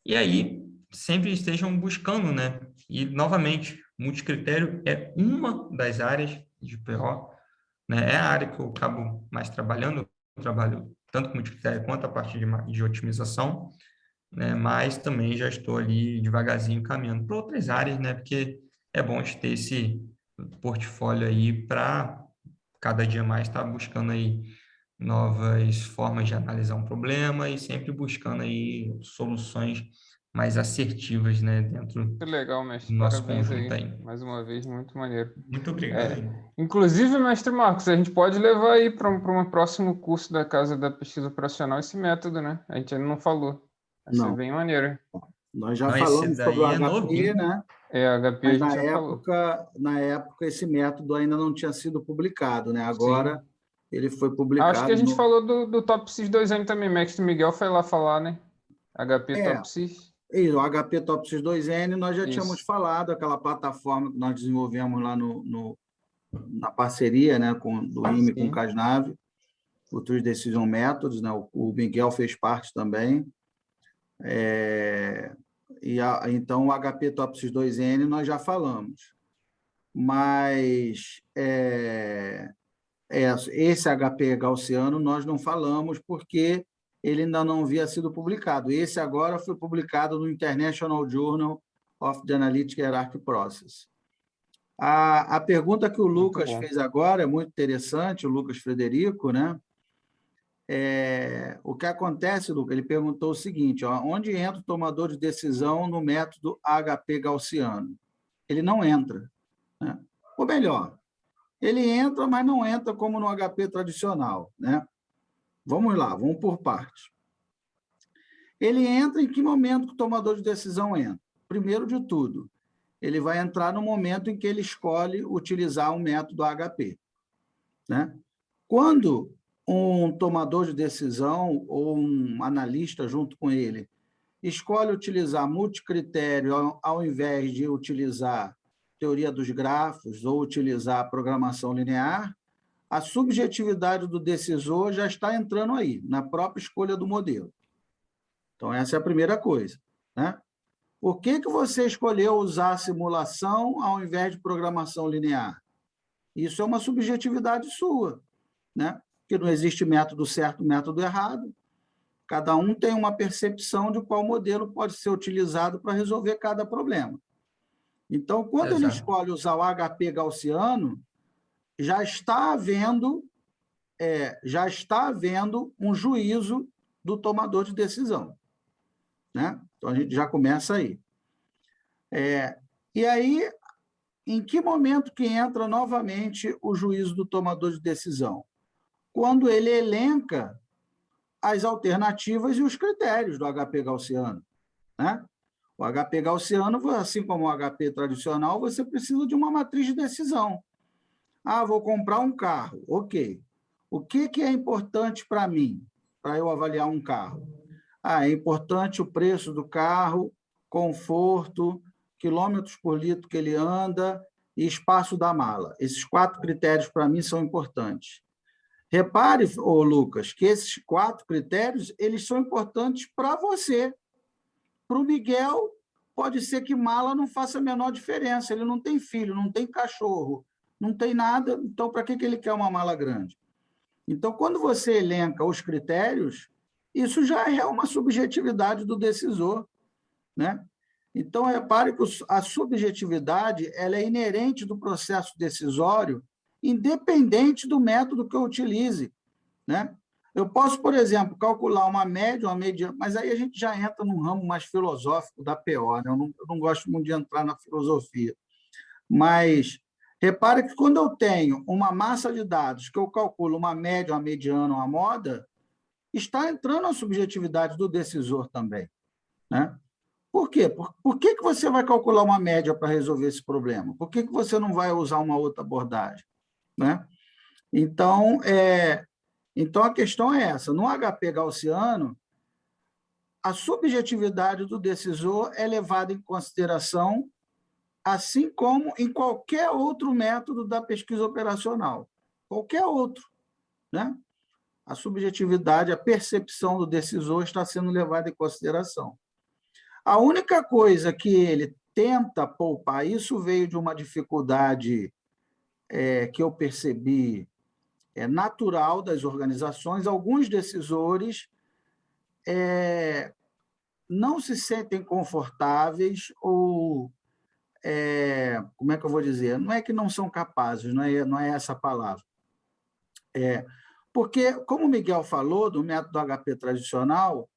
E aí, sempre estejam buscando, né? E, novamente, multicritério é uma das áreas de PO, né? É a área que eu acabo mais trabalhando, eu trabalho tanto com multicritério quanto a parte de otimização, né? Mas também já estou ali devagarzinho caminhando para outras áreas, né? Porque é bom a gente ter esse portfólio aí para cada dia mais estar buscando aí novas formas de analisar um problema e sempre buscando aí soluções mais assertivas, né, dentro Muito legal, do mestre. nosso Parabéns conjunto aí. aí. Mais uma vez, muito maneiro. Muito obrigado aí. Inclusive, mestre Marcos, a gente pode levar aí para um próximo curso da Casa da Pesquisa Operacional esse método, né? A gente ainda não falou. Vai ser Não, bem maneiro. nós já Não, esse falamos sobre o daí é HP, novinho. né? HP a Mas gente já falou. na época esse método ainda não tinha sido publicado, né? Sim. Agora ele foi Acho que a publicado gente falou do Top Sys 2N também. Mestre Miguel foi lá falar, né? HP É, Top Sys. e o HP Topsys 2N nós já tínhamos Isso. falado, aquela plataforma que nós desenvolvemos lá na parceria, né, do IME com o Sim. Casnave, o True Decision Methods, né, o Miguel fez parte também. Então, o HP Topsys 2N nós já falamos. Mas esse HP gaussiano nós não falamos porque ele ainda não havia sido publicado. Esse agora foi publicado no International Journal of the Analytic Hierarchy Process. A pergunta que o Lucas fez agora é muito interessante, o Lucas Frederico, né? O que acontece, Lucas? Ele perguntou o seguinte, onde entra o tomador de decisão no método HP gaussiano? Ele não entra, né? Ou melhor, ele entra, mas não entra como no HP tradicional, né? Vamos lá, vamos por partes. Ele entra em que momento que o tomador de decisão entra? Primeiro de tudo, ele vai entrar no momento em que ele escolhe utilizar o método HP, né? Quando um tomador de decisão ou um analista junto com ele escolhe utilizar multicritério ao invés de utilizar teoria dos grafos ou utilizar programação linear, a subjetividade do decisor já está entrando aí, na própria escolha do modelo. Então, essa é a primeira coisa, né? Por que você escolheu usar simulação ao invés de programação linear? Isso é uma subjetividade sua, né? Porque não existe método certo, método errado. Cada um tem uma percepção de qual modelo pode ser utilizado para resolver cada problema. Então, quando ele escolhe usar o HP gaussiano, já está havendo um juízo do tomador de decisão, né? Então, a gente já começa aí. E aí, em que momento que entra novamente o juízo do tomador de decisão? Quando ele elenca as alternativas e os critérios do HP gaussiano, né? O HP gaussiano, assim como o HP tradicional, você precisa de uma matriz de decisão. Vou comprar um carro. Ok. O que é importante para mim, para eu avaliar um carro? É importante o preço do carro, conforto, quilômetros por litro que ele anda e espaço da mala. Esses 4 critérios, para mim, são importantes. Repare, Lucas, que esses 4 critérios eles são importantes para você. Para o Miguel, pode ser que mala não faça a menor diferença. Ele não tem filho, não tem cachorro, não tem nada. Então, para que ele quer uma mala grande? Então, quando você elenca os critérios, isso já é uma subjetividade do decisor, né? Então, repare que a subjetividade ela é inerente do processo decisório, independente do método que eu utilize, né? Eu posso, por exemplo, calcular uma média, uma mediana, mas aí a gente já entra num ramo mais filosófico da PO, né? Eu não gosto muito de entrar na filosofia. Mas repare que quando eu tenho uma massa de dados que eu calculo uma média, uma mediana, uma moda, está entrando a subjetividade do decisor também, né? Por quê? Por que você vai calcular uma média para resolver esse problema? Por que você não vai usar uma outra abordagem, né? Então, a questão é essa. No HP gaussiano, a subjetividade do decisor é levada em consideração, assim como em qualquer outro método da pesquisa operacional. Qualquer outro, né? A subjetividade, a percepção do decisor está sendo levada em consideração. A única coisa que ele tenta poupar, isso veio de uma dificuldade que eu percebi natural das organizações, alguns decisores não se sentem confortáveis ou, como é que eu vou dizer? Não é que não são capazes, não é essa a palavra. Porque, como o Miguel falou, do método HP tradicional,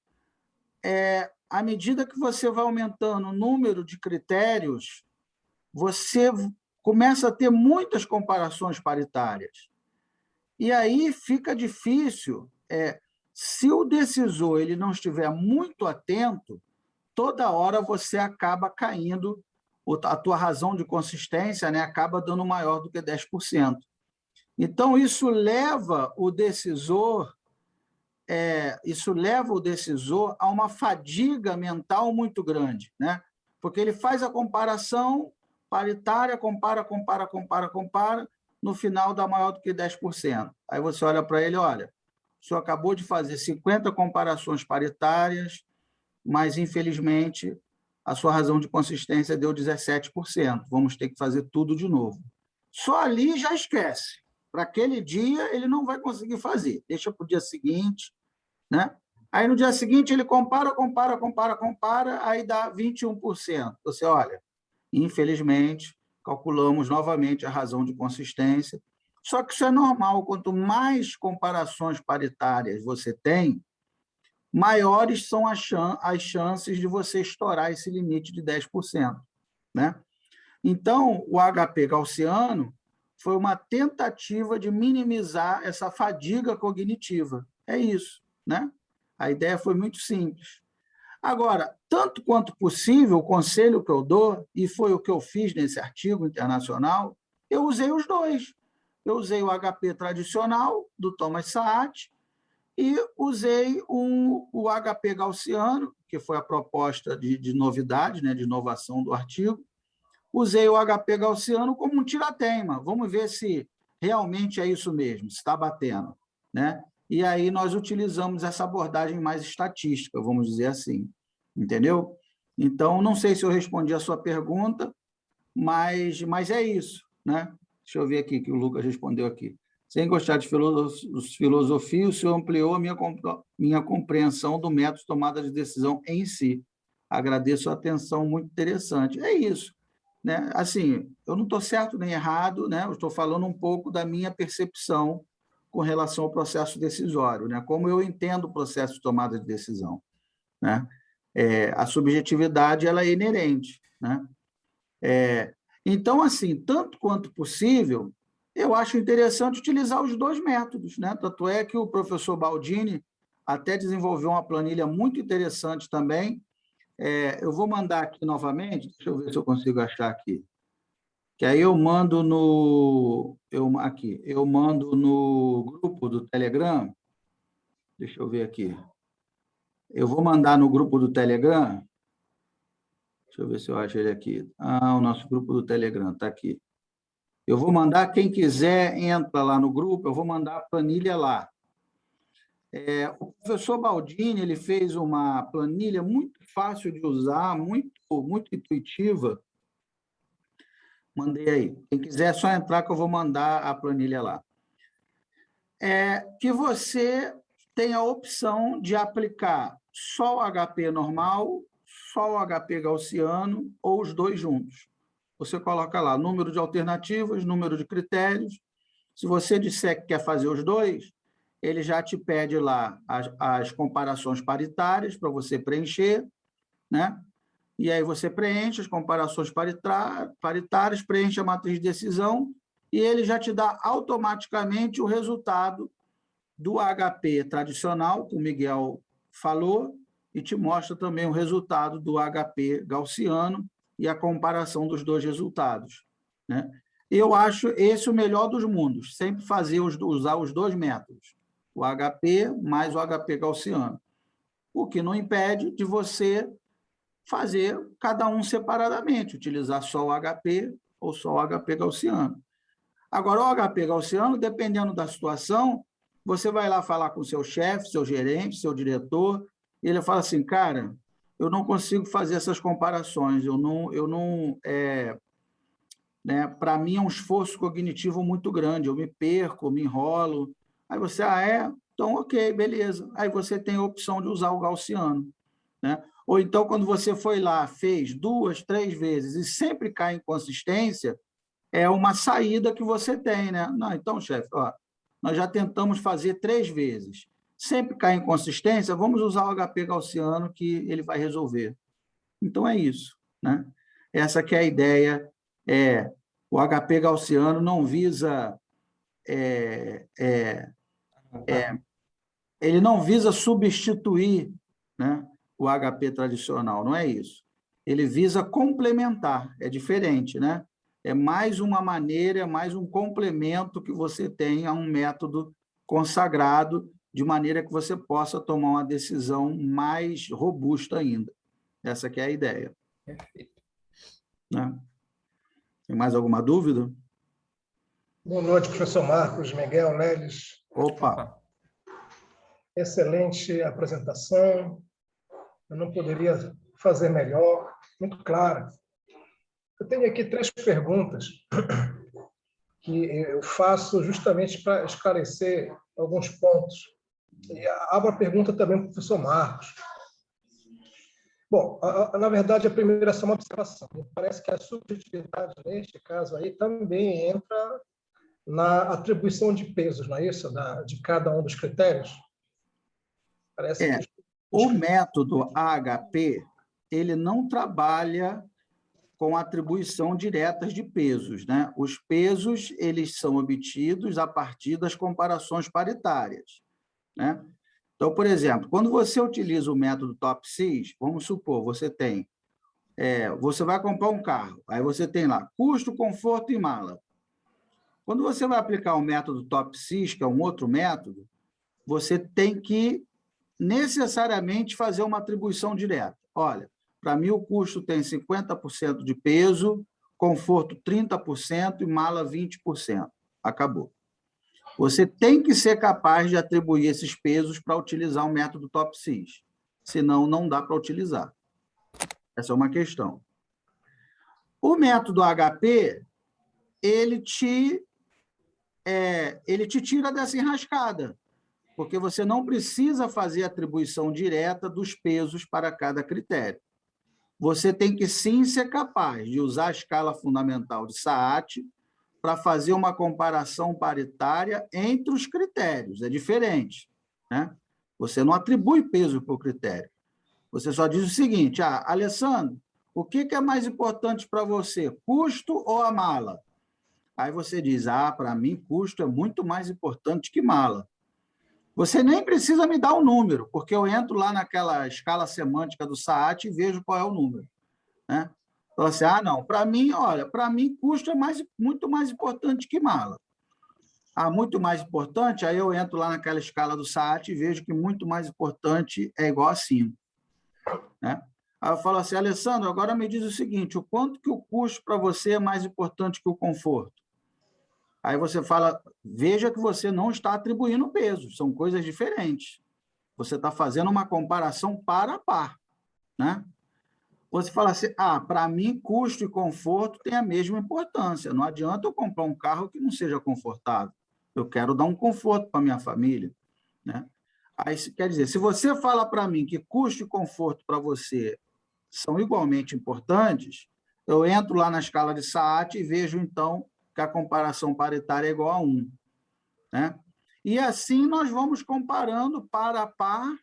à medida que você vai aumentando o número de critérios, você começa a ter muitas comparações paritárias. E aí fica difícil, se o decisor ele não estiver muito atento, toda hora você acaba caindo, a tua razão de consistência, né, acaba dando maior do que 10%. Então, isso leva o decisor a uma fadiga mental muito grande, né? Porque ele faz a comparação paritária, compara, no final dá maior do que 10%. Aí você olha para ele, olha, o senhor acabou de fazer 50 comparações paritárias, mas, infelizmente, a sua razão de consistência deu 17%. Vamos ter que fazer tudo de novo. Só ali já esquece. Para aquele dia, ele não vai conseguir fazer. Deixa para o dia seguinte, né? Aí, no dia seguinte, ele compara, aí dá 21%. Você olha, infelizmente, calculamos novamente a razão de consistência. Só que isso é normal. Quanto mais comparações paritárias você tem, maiores são as chances de você estourar esse limite de 10%. Né? Então, o HP gaussiano foi uma tentativa de minimizar essa fadiga cognitiva. É isso. Né? A ideia foi muito simples. Agora, tanto quanto possível, o conselho que eu dou, e foi o que eu fiz nesse artigo internacional, eu usei os dois. Eu usei o HP tradicional, do Thomas Saat, e usei o HP gaussiano, que foi a proposta de novidade, né, de inovação do artigo. Usei o HP gaussiano como um tirateima. Vamos ver se realmente é isso mesmo, se está batendo. Né? E aí nós utilizamos essa abordagem mais estatística, vamos dizer assim. Entendeu? Então, não sei se eu respondi a sua pergunta, mas é isso. Né? Deixa eu ver aqui que o Lucas respondeu aqui. Sem gostar de filosofia, o senhor ampliou a minha compreensão do método de tomada de decisão em si. Agradeço a atenção, muito interessante. É isso. Né? Assim, eu não estou certo nem errado, né? Eu estou falando um pouco da minha percepção com relação ao processo decisório, né? Como eu entendo o processo de tomada de decisão. Né? A subjetividade ela é inerente. Né? Então, assim, tanto quanto possível, eu acho interessante utilizar os dois métodos. Né? Tanto é que o professor Baldini até desenvolveu uma planilha muito interessante também. Eu vou mandar aqui novamente, deixa eu ver se eu consigo achar aqui. Que aí eu mando no grupo do Telegram. Deixa eu ver aqui. Eu vou mandar no grupo do Telegram. Deixa eu ver se eu acho ele aqui. O nosso grupo do Telegram está aqui. Eu vou mandar, quem quiser, entra lá no grupo, eu vou mandar a planilha lá. O professor Baldini ele fez uma planilha muito fácil de usar, muito intuitiva. Mandei aí. Quem quiser, é só entrar que eu vou mandar a planilha lá. Que você tem a opção de aplicar só o HP normal, só o HP gaussiano ou os dois juntos. Você coloca lá número de alternativas, número de critérios. Se você disser que quer fazer os dois, ele já te pede lá as comparações paritárias para você preencher, né? E aí você preenche as comparações paritárias, preenche a matriz de decisão e ele já te dá automaticamente o resultado do HP tradicional, que o Miguel falou, e te mostra também o resultado do HP gaussiano e a comparação dos dois resultados. Né? Eu acho esse o melhor dos mundos, sempre usar os dois métodos, o HP mais o HP gaussiano, o que não impede de você fazer cada um separadamente, utilizar só o HP ou só o HP gaussiano. Agora, o HP gaussiano, dependendo da situação, você vai lá falar com o seu chefe, seu gerente, seu diretor, e ele fala assim, cara, eu não consigo fazer essas comparações, né, para mim é um esforço cognitivo muito grande, eu me perco, me enrolo. Aí você, então ok, beleza. Aí você tem a opção de usar o gaussiano. Né? Ou então, quando você foi lá, fez 2, 3 vezes e sempre cai em inconsistência, é uma saída que você tem. Né? Não, então, chefe, nós já tentamos fazer 3 vezes. Sempre cai em consistência, vamos usar o HP gaussiano que ele vai resolver. Então, é isso, né? Essa que é a ideia. O HP gaussiano não visa... ele não visa substituir, né, o HP tradicional, não é isso. Ele visa complementar, é diferente, né? É mais uma maneira, é mais um complemento que você tem a um método consagrado, de maneira que você possa tomar uma decisão mais robusta ainda. Essa que é a ideia. Perfeito. Né? Tem mais alguma dúvida? Boa noite, professor Marcos, Miguel, Leles. Opa! Excelente apresentação. Eu não poderia fazer melhor, muito clara. Eu tenho aqui 3 perguntas que eu faço justamente para esclarecer alguns pontos. E abro a pergunta também para o professor Marcos. Bom, na verdade, a primeira é só uma observação. Me parece que a subjetividade, neste caso aí, também entra na atribuição de pesos, não é isso? De cada um dos critérios? Parece que o método AHP, ele não trabalha com atribuição diretas de pesos, né? Os pesos, eles são obtidos a partir das comparações paritárias, né? Então, por exemplo, quando você utiliza o método TOPSIS, vamos supor, você vai comprar um carro, aí você tem lá custo, conforto e mala. Quando você vai aplicar o método TOPSIS, que é um outro método, você tem que necessariamente fazer uma atribuição direta. Olha, para mim o custo tem 50% de peso, conforto 30% e mala 20%. Acabou. Você tem que ser capaz de atribuir esses pesos para utilizar o método TOPSIS. Senão, não dá para utilizar. Essa é uma questão. O método HP, ele te tira dessa enrascada, porque você não precisa fazer atribuição direta dos pesos para cada critério. Você tem que, sim, ser capaz de usar a escala fundamental de Saat para fazer uma comparação paritária entre os critérios. É diferente, né? Você não atribui peso para o critério. Você só diz o seguinte, Alessandro, o que é mais importante para você, custo ou a mala? Aí você diz, para mim, custo é muito mais importante que mala. Você nem precisa me dar um número, porque eu entro lá naquela escala semântica do Saat e vejo qual é o número, né? Então, assim, não, para mim, olha, para mim, custo é muito mais importante que mala. Muito mais importante, aí eu entro lá naquela escala do Saat e vejo que muito mais importante é igual a 5. Né? Aí eu falo assim, Alessandro, agora me diz o seguinte, o quanto que o custo para você é mais importante que o conforto? Aí você fala, veja que você não está atribuindo peso, são coisas diferentes. Você está fazendo uma comparação par a par, né? Você fala assim, para mim, custo e conforto têm a mesma importância. Não adianta eu comprar um carro que não seja confortável. Eu quero dar um conforto para a minha família, né? Aí, quer dizer, se você fala para mim que custo e conforto para você são igualmente importantes, eu entro lá na escala de Saat e vejo, então, que a comparação paritária é igual a 1. Né? E assim nós vamos comparando par a par,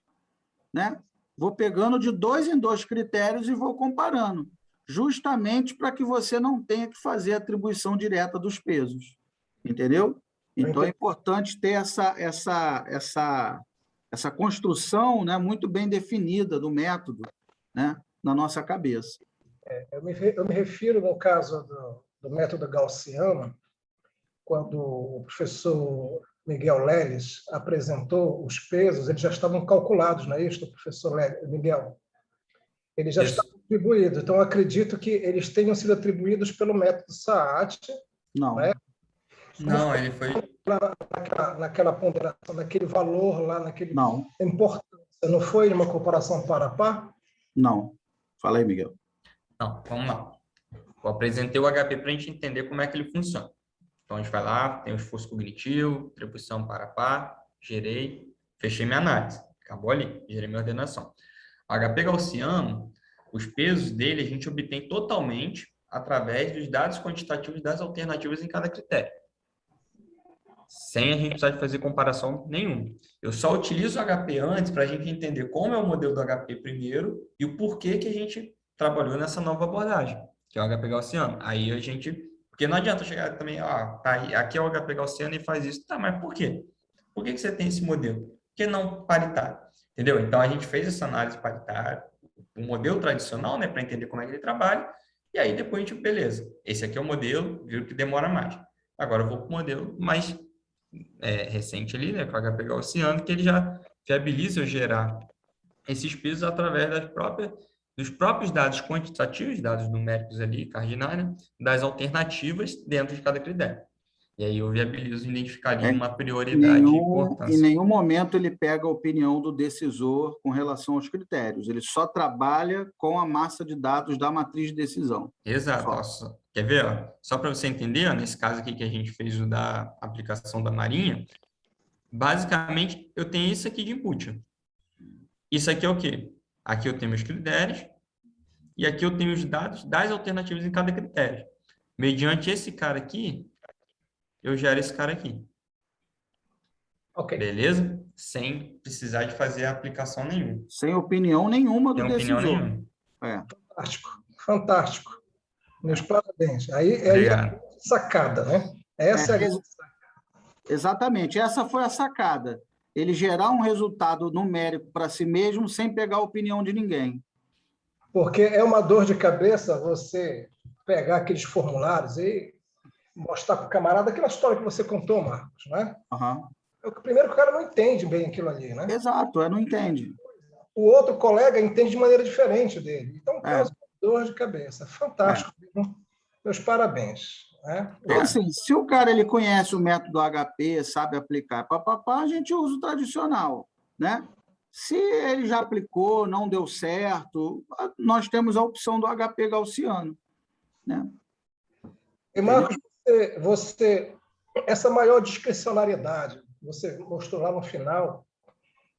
né? Vou pegando de 2 em 2 critérios e vou comparando, justamente para que você não tenha que fazer a atribuição direta dos pesos. Entendeu? Então, é importante ter essa construção, né, muito bem definida do método, né, na nossa cabeça. Eu me refiro, no caso do método gaussiano, quando o professor Miguel Leles apresentou os pesos, eles já estavam calculados, não é isso, professor Miguel? Eles já estavam atribuídos. Então, eu acredito que eles tenham sido atribuídos pelo método Saat. Não. Né? Não, ele foi... Naquela ponderação, naquele valor lá, naquele... Não. Importância. Não foi uma comparação par a par? Não. Fala aí, Miguel. Não, vamos lá. Eu apresentei o HP para a gente entender como é que ele funciona. Então, a gente vai lá, tem o esforço cognitivo, atribuição par a par, gerei, fechei minha análise. Acabou ali, gerei minha ordenação. O HP gaussiano, os pesos dele a gente obtém totalmente através dos dados quantitativos das alternativas em cada critério. sem a gente precisar de fazer comparação nenhuma. Eu só utilizo o HP antes para a gente entender como é o modelo do HP primeiro e o porquê que a gente trabalhou nessa nova abordagem, que é o HP Gaussiano. Aí a gente... Porque não adianta chegar também, tá aí, aqui é o HP Gaussiano e faz isso. Tá, mas por quê? Por que você tem esse modelo? Por que não paritário? Entendeu? Então, a gente fez essa análise paritária, o modelo tradicional, né, para entender como é que ele trabalha, e aí depois a gente, beleza, esse aqui é o modelo, viu que demora mais. Agora eu vou para o modelo mais recente ali, né, com o HP Gaussiano, que ele já viabiliza eu gerar esses pesos através dos próprios dados quantitativos, dados numéricos ali, cardinais, né, das alternativas dentro de cada critério. E aí eu viabilizo identificar ali uma prioridade e Em importância. nenhum momento ele pega a opinião do decisor com relação aos critérios. Ele só trabalha com a massa de dados da matriz de decisão. Exato. Quer ver? Ó? Só para você entender, ó, nesse caso aqui que a gente fez o da aplicação da Marinha, basicamente eu tenho isso aqui de input. Isso aqui é o quê? Aqui eu tenho meus critérios e aqui eu tenho os dados das alternativas em cada critério. Mediante esse cara aqui, eu gero esse cara aqui. Ok. Beleza? Sem precisar de fazer aplicação nenhuma. Sem opinião nenhuma do Sem opinião decisor. nenhuma. Fantástico, fantástico. Meus parabéns. Aí é a Obrigado. sacada, né? Essa é a grande sacada. Exatamente, essa foi a sacada. Ele gerar um resultado numérico para si mesmo sem pegar a opinião de ninguém. Porque é uma dor de cabeça você pegar aqueles formulários e mostrar para o camarada aquela história que você contou, Marcos, né? Uhum. Primeiro que o cara não entende bem aquilo ali, né? Exato, não entende. O outro colega entende de maneira diferente dele. Então, causa dor de cabeça. Fantástico. Meus parabéns. Né? Então, assim, se o cara ele conhece o método HP, sabe aplicar, a gente usa o tradicional, né? Se ele já aplicou, não deu certo, nós temos a opção do HP Gaussiano, né? E, Marcos, essa maior discricionariedade, você mostrou lá no final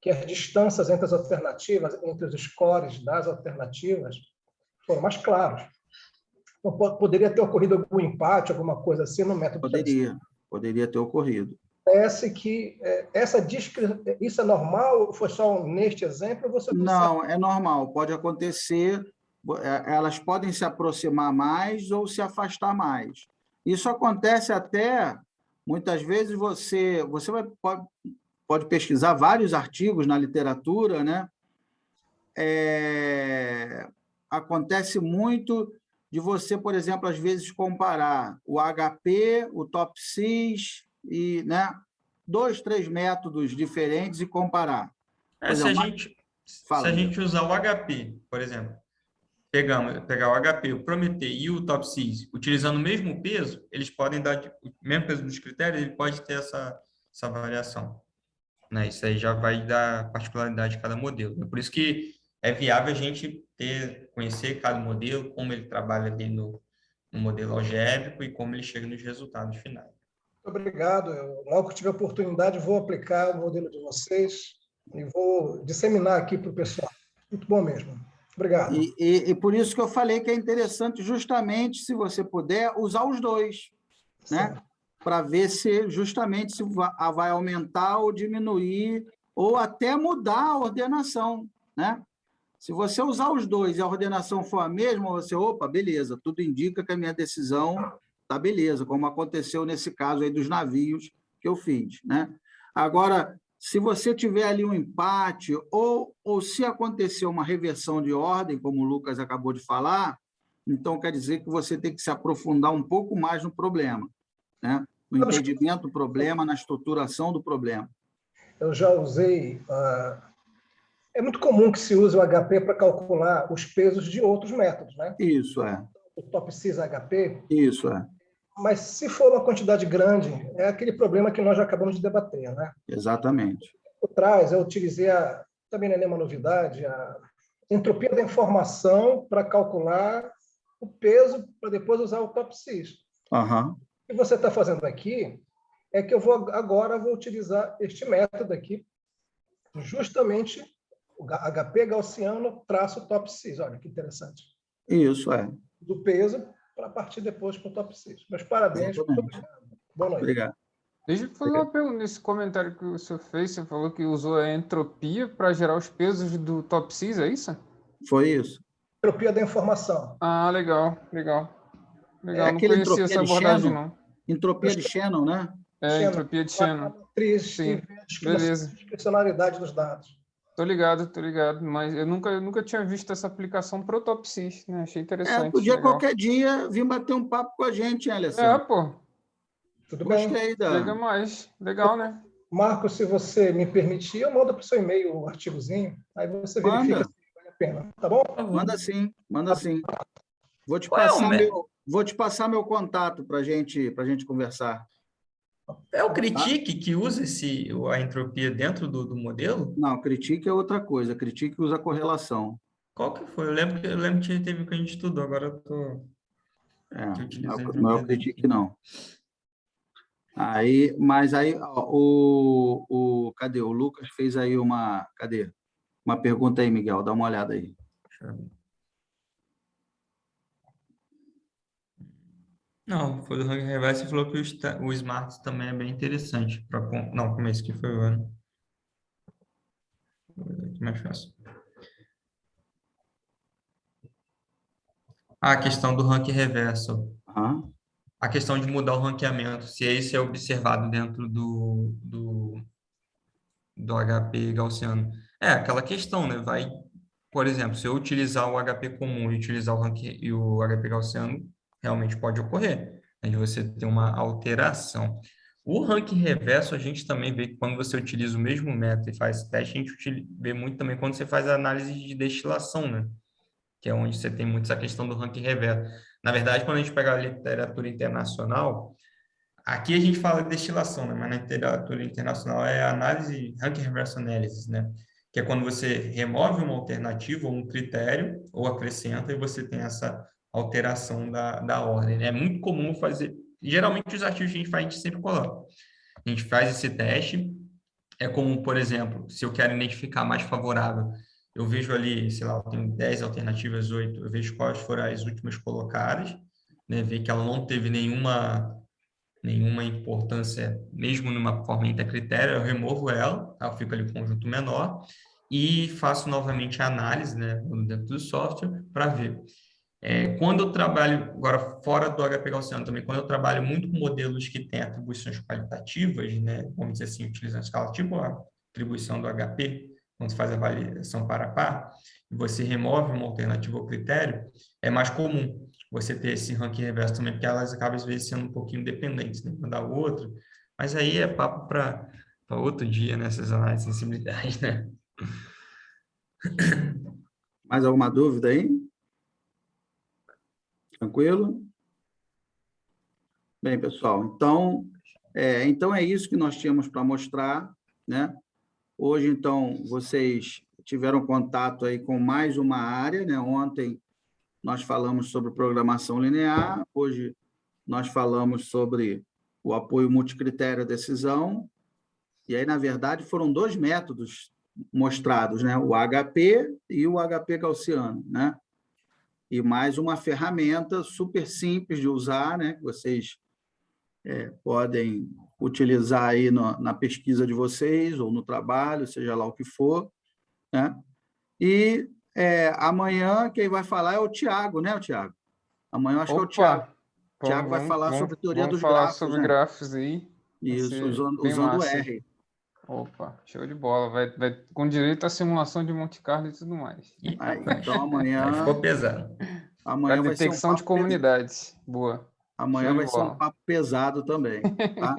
que as distâncias entre as alternativas, entre os scores das alternativas, foram mais claros. Então, poderia ter ocorrido algum empate, alguma coisa assim no método tradicional? Poderia ter ocorrido. Parece que isso é normal ou foi só neste exemplo? Não, é normal, pode acontecer, elas podem se aproximar mais ou se afastar mais. Isso acontece até, muitas vezes, você pode pesquisar vários artigos na literatura, né? Acontece muito de você, por exemplo, às vezes comparar o HP, o TOPSIS, e, né, 2, 3 métodos diferentes e comparar. Se a gente usar o HP, por exemplo, pegar o HP, o Prometei e o TOPSIS, utilizando o mesmo peso, eles podem dar, o mesmo peso dos critérios, ele pode ter essa variação. Né? Isso aí já vai dar particularidade de cada modelo. Por isso que é viável a gente conhecer cada modelo, como ele trabalha ali no modelo algébrico e como ele chega nos resultados finais. Muito obrigado. Logo que tiver oportunidade, vou aplicar o modelo de vocês e vou disseminar aqui para o pessoal. Muito bom mesmo. Obrigado. E por isso que eu falei que é interessante, justamente, se você puder, usar os dois, né? Para ver se justamente se vai aumentar ou diminuir, ou até mudar a ordenação, né? Se você usar os dois e a ordenação for a mesma, você, opa, beleza, tudo indica que a minha decisão está beleza, como aconteceu nesse caso aí dos navios que eu fiz, né? Agora, se você tiver ali um empate, ou se acontecer uma reversão de ordem, como o Lucas acabou de falar, então quer dizer que você tem que se aprofundar um pouco mais no problema, né? No entendimento do problema, na estruturação do problema. Eu já usei... É muito comum que se use o HP para calcular os pesos de outros métodos, né? Isso, é. O TOPSIS HP. Isso, é. Mas se for uma quantidade grande, é aquele problema que nós já acabamos de debater, né? Exatamente. Por trás, eu utilizei, também não é nenhuma novidade, a entropia da informação para calcular o peso, para depois usar o TOPSIS. Uhum. O que você está fazendo aqui é que agora vou utilizar este método aqui, justamente o HP Gaussiano traço TOPSIS. Olha que interessante. Isso, é. Do peso para partir depois para o TOPSIS. Meus parabéns. Muito obrigado. Boa noite. Obrigado. Deixa eu fazer uma pergunta nesse comentário que o senhor fez. Você falou que usou a entropia para gerar os pesos do top 6, é isso? Foi isso. Entropia da informação. Ah, legal, legal. É Legal, não aquele conhecia essa abordagem, não. entropia de Shannon, né? É, entropia de Shannon. A matriz que Sim, vê a beleza. discricionalidade dos dados. Tô ligado, mas eu nunca tinha visto essa aplicação pro top 6, né? Achei interessante, Podia legal. qualquer dia vir bater um papo com a gente, hein, É, Alessandro? pô, Tudo bem? Gostei chega mais. Legal, né? Marco, se você me permitir, eu mando para o seu e-mail o artigozinho, aí você verifica Manda. se vale a pena, tá bom? Por favor. Manda sim, manda sim. Vou te Qual é o passar mé- vou te passar meu contato para gente conversar. É o Critique que usa a entropia dentro do modelo? Não, critique é outra coisa. Critique usa correlação. Qual que foi? Eu lembro que teve que a gente estudou, agora eu tô que utiliza a Não é o entropia critique, dentro. não. Mas aí, ó, cadê? O Lucas fez aí cadê? Uma pergunta aí, Miguel, dá uma olhada aí. Deixa eu ver. Não, foi do Ranking Reverso e falou que o Smart também é bem interessante. Não, como esse que foi o ano. Vou ver aqui mais fácil. A questão do ranking reverso. Aham. A questão de mudar o ranqueamento, se esse é observado dentro do HP gaussiano. É aquela questão, né? Por exemplo, se eu utilizar o HP comum e utilizar o HP gaussiano, realmente pode ocorrer, né, de você ter uma alteração. O ranking reverso, a gente também vê que quando você utiliza o mesmo método e faz teste, a gente vê muito também quando você faz a análise de destilação, né? Que é onde você tem muito essa questão do ranking reverso. Na verdade, quando a gente pega a literatura internacional, aqui a gente fala de destilação, né? Mas na literatura internacional é análise, ranking reverse analysis, né? Que é quando você remove uma alternativa ou um critério, ou acrescenta, e você tem essa alteração da ordem, né? É muito comum fazer, geralmente os artigos que a gente faz, a gente sempre coloca. A gente faz esse teste, é como, por exemplo, se eu quero identificar mais favorável, eu vejo ali, sei lá, eu tenho 10 alternativas, 8, eu vejo quais foram as últimas colocadas, né? Ver que ela não teve nenhuma importância, mesmo numa forma intercritério, eu removo ela, tá? Eu fico ali com um conjunto menor e faço novamente a análise, né, dentro do software para ver. Quando eu trabalho, agora fora do HP Gaussiano também, quando eu trabalho muito com modelos que têm atribuições qualitativas, né, vamos dizer assim, utilizando a escala, tipo a atribuição do HP, quando você faz a avaliação par a par, e você remove uma alternativa ao critério, é mais comum você ter esse ranking reverso também, porque elas acabam às vezes sendo um pouquinho dependentes, né, uma da outra, mas aí é papo para outro dia, né, essas análises de sensibilidade, né? Mais alguma dúvida aí? Tranquilo? Bem, pessoal, então é isso que nós tínhamos para mostrar, né? Hoje, então, vocês tiveram contato aí com mais uma área, né? Ontem nós falamos sobre programação linear, hoje nós falamos sobre o apoio multicritério à decisão, e aí, na verdade, foram dois métodos mostrados, né? O HP e o HP gaussiano, né? E mais uma ferramenta super simples de usar, né? Que vocês podem utilizar aí na pesquisa de vocês ou no trabalho, seja lá o que for, né? E amanhã quem vai falar é o Tiago, né, Tiago? Amanhã eu acho que é o Tiago. Opa, O Tiago vai falar sobre teoria vamos dos falar grafos, sobre né? grafos aí. Vai Isso, ser usando bem o massa. R. Opa, show de bola. Vai com direito à simulação de Monte Carlo e tudo mais. Aí, então Aí ficou pesado. Para amanhã vai ser um detecção de papo pesado. comunidades. Boa. Amanhã Show de vai ser um bola. papo pesado também, tá?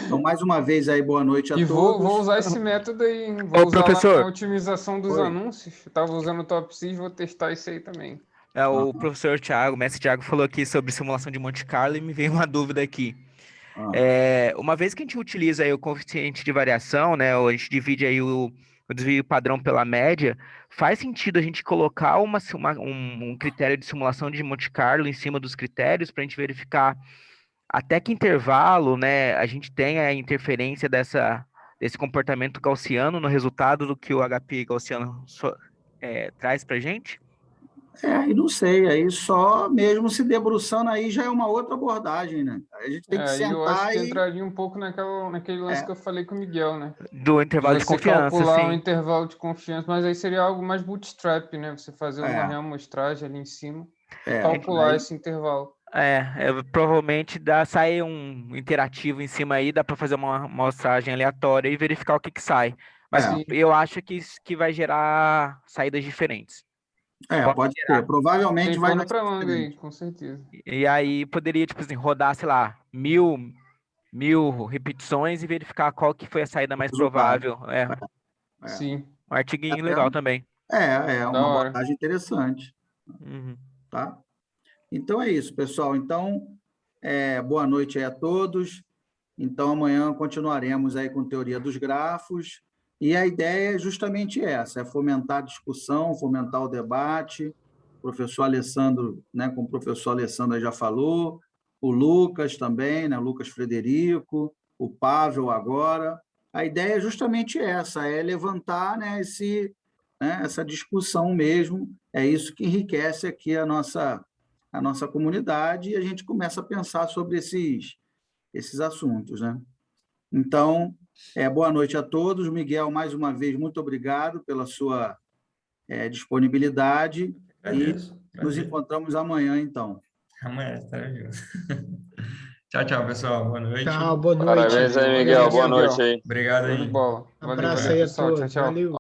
Então, mais uma vez aí, boa noite a E todos. vou usar esse método aí, hein? Vou usar professor. lá na otimização dos Oi. anúncios. Eu estava usando o Top 6, vou testar isso aí também. O professor Thiago, o mestre Thiago, falou aqui sobre simulação de Monte Carlo e me veio uma dúvida aqui. Uma vez que a gente utiliza aí o coeficiente de variação, né, ou a gente divide aí o desvio padrão pela média, faz sentido a gente colocar um critério de simulação de Monte Carlo em cima dos critérios para a gente verificar até que intervalo, né, a gente tem a interferência desse comportamento gaussiano no resultado do que o HP gaussiano traz para a gente? Aí não sei, aí só mesmo se debruçando aí já é uma outra abordagem, né? A gente tem que Aí eu acho sentar que e... entraria um pouco naquele lance que eu falei com o Miguel, né? Do intervalo de Você confiança, calcular um sim. intervalo de confiança, mas aí seria algo mais bootstrap, né? Você fazer uma É, real amostragem ali em cima, é, calcular aí, esse intervalo. Provavelmente sai um interativo em cima aí, dá para fazer uma amostragem aleatória e verificar o que sai. Mas é, Sim, eu acho que vai gerar saídas diferentes. Pode pode gerar. ser. Provavelmente tem vai pano nascer para manga aí, diferente. com certeza. E aí poderia, tipo assim, rodar, sei lá, 1000 repetições e verificar qual que foi a saída mais Resultado. provável. É, Sim, Um artiguinho é, legal também. é da uma hora. abordagem interessante, Uhum. tá? Então é isso, pessoal. Então, boa noite aí a todos. Então, amanhã continuaremos aí com teoria dos grafos, e a ideia é justamente essa, é fomentar a discussão, fomentar o debate. O professor Alessandro, né, como o professor Alessandro já falou, o Lucas também, né, o Lucas Frederico, o Pavel agora. A ideia é justamente essa, é levantar, né, essa discussão mesmo, é isso que enriquece aqui a nossa comunidade, e a gente começa a pensar sobre esses assuntos, né? Então, boa noite a todos. Miguel, mais uma vez, muito obrigado pela sua disponibilidade e Agradeço. nos Prazer. encontramos amanhã, então. Amanhã estaremos. Tchau, tchau, pessoal. Boa noite. Tchau, boa noite. Parabéns aí, Valeu, Miguel. Boa Miguel. noite aí. Obrigado Show de aí. bola. Valeu, Abraço valeu, aí a pessoal. Tchau, todos. tchau. Valeu.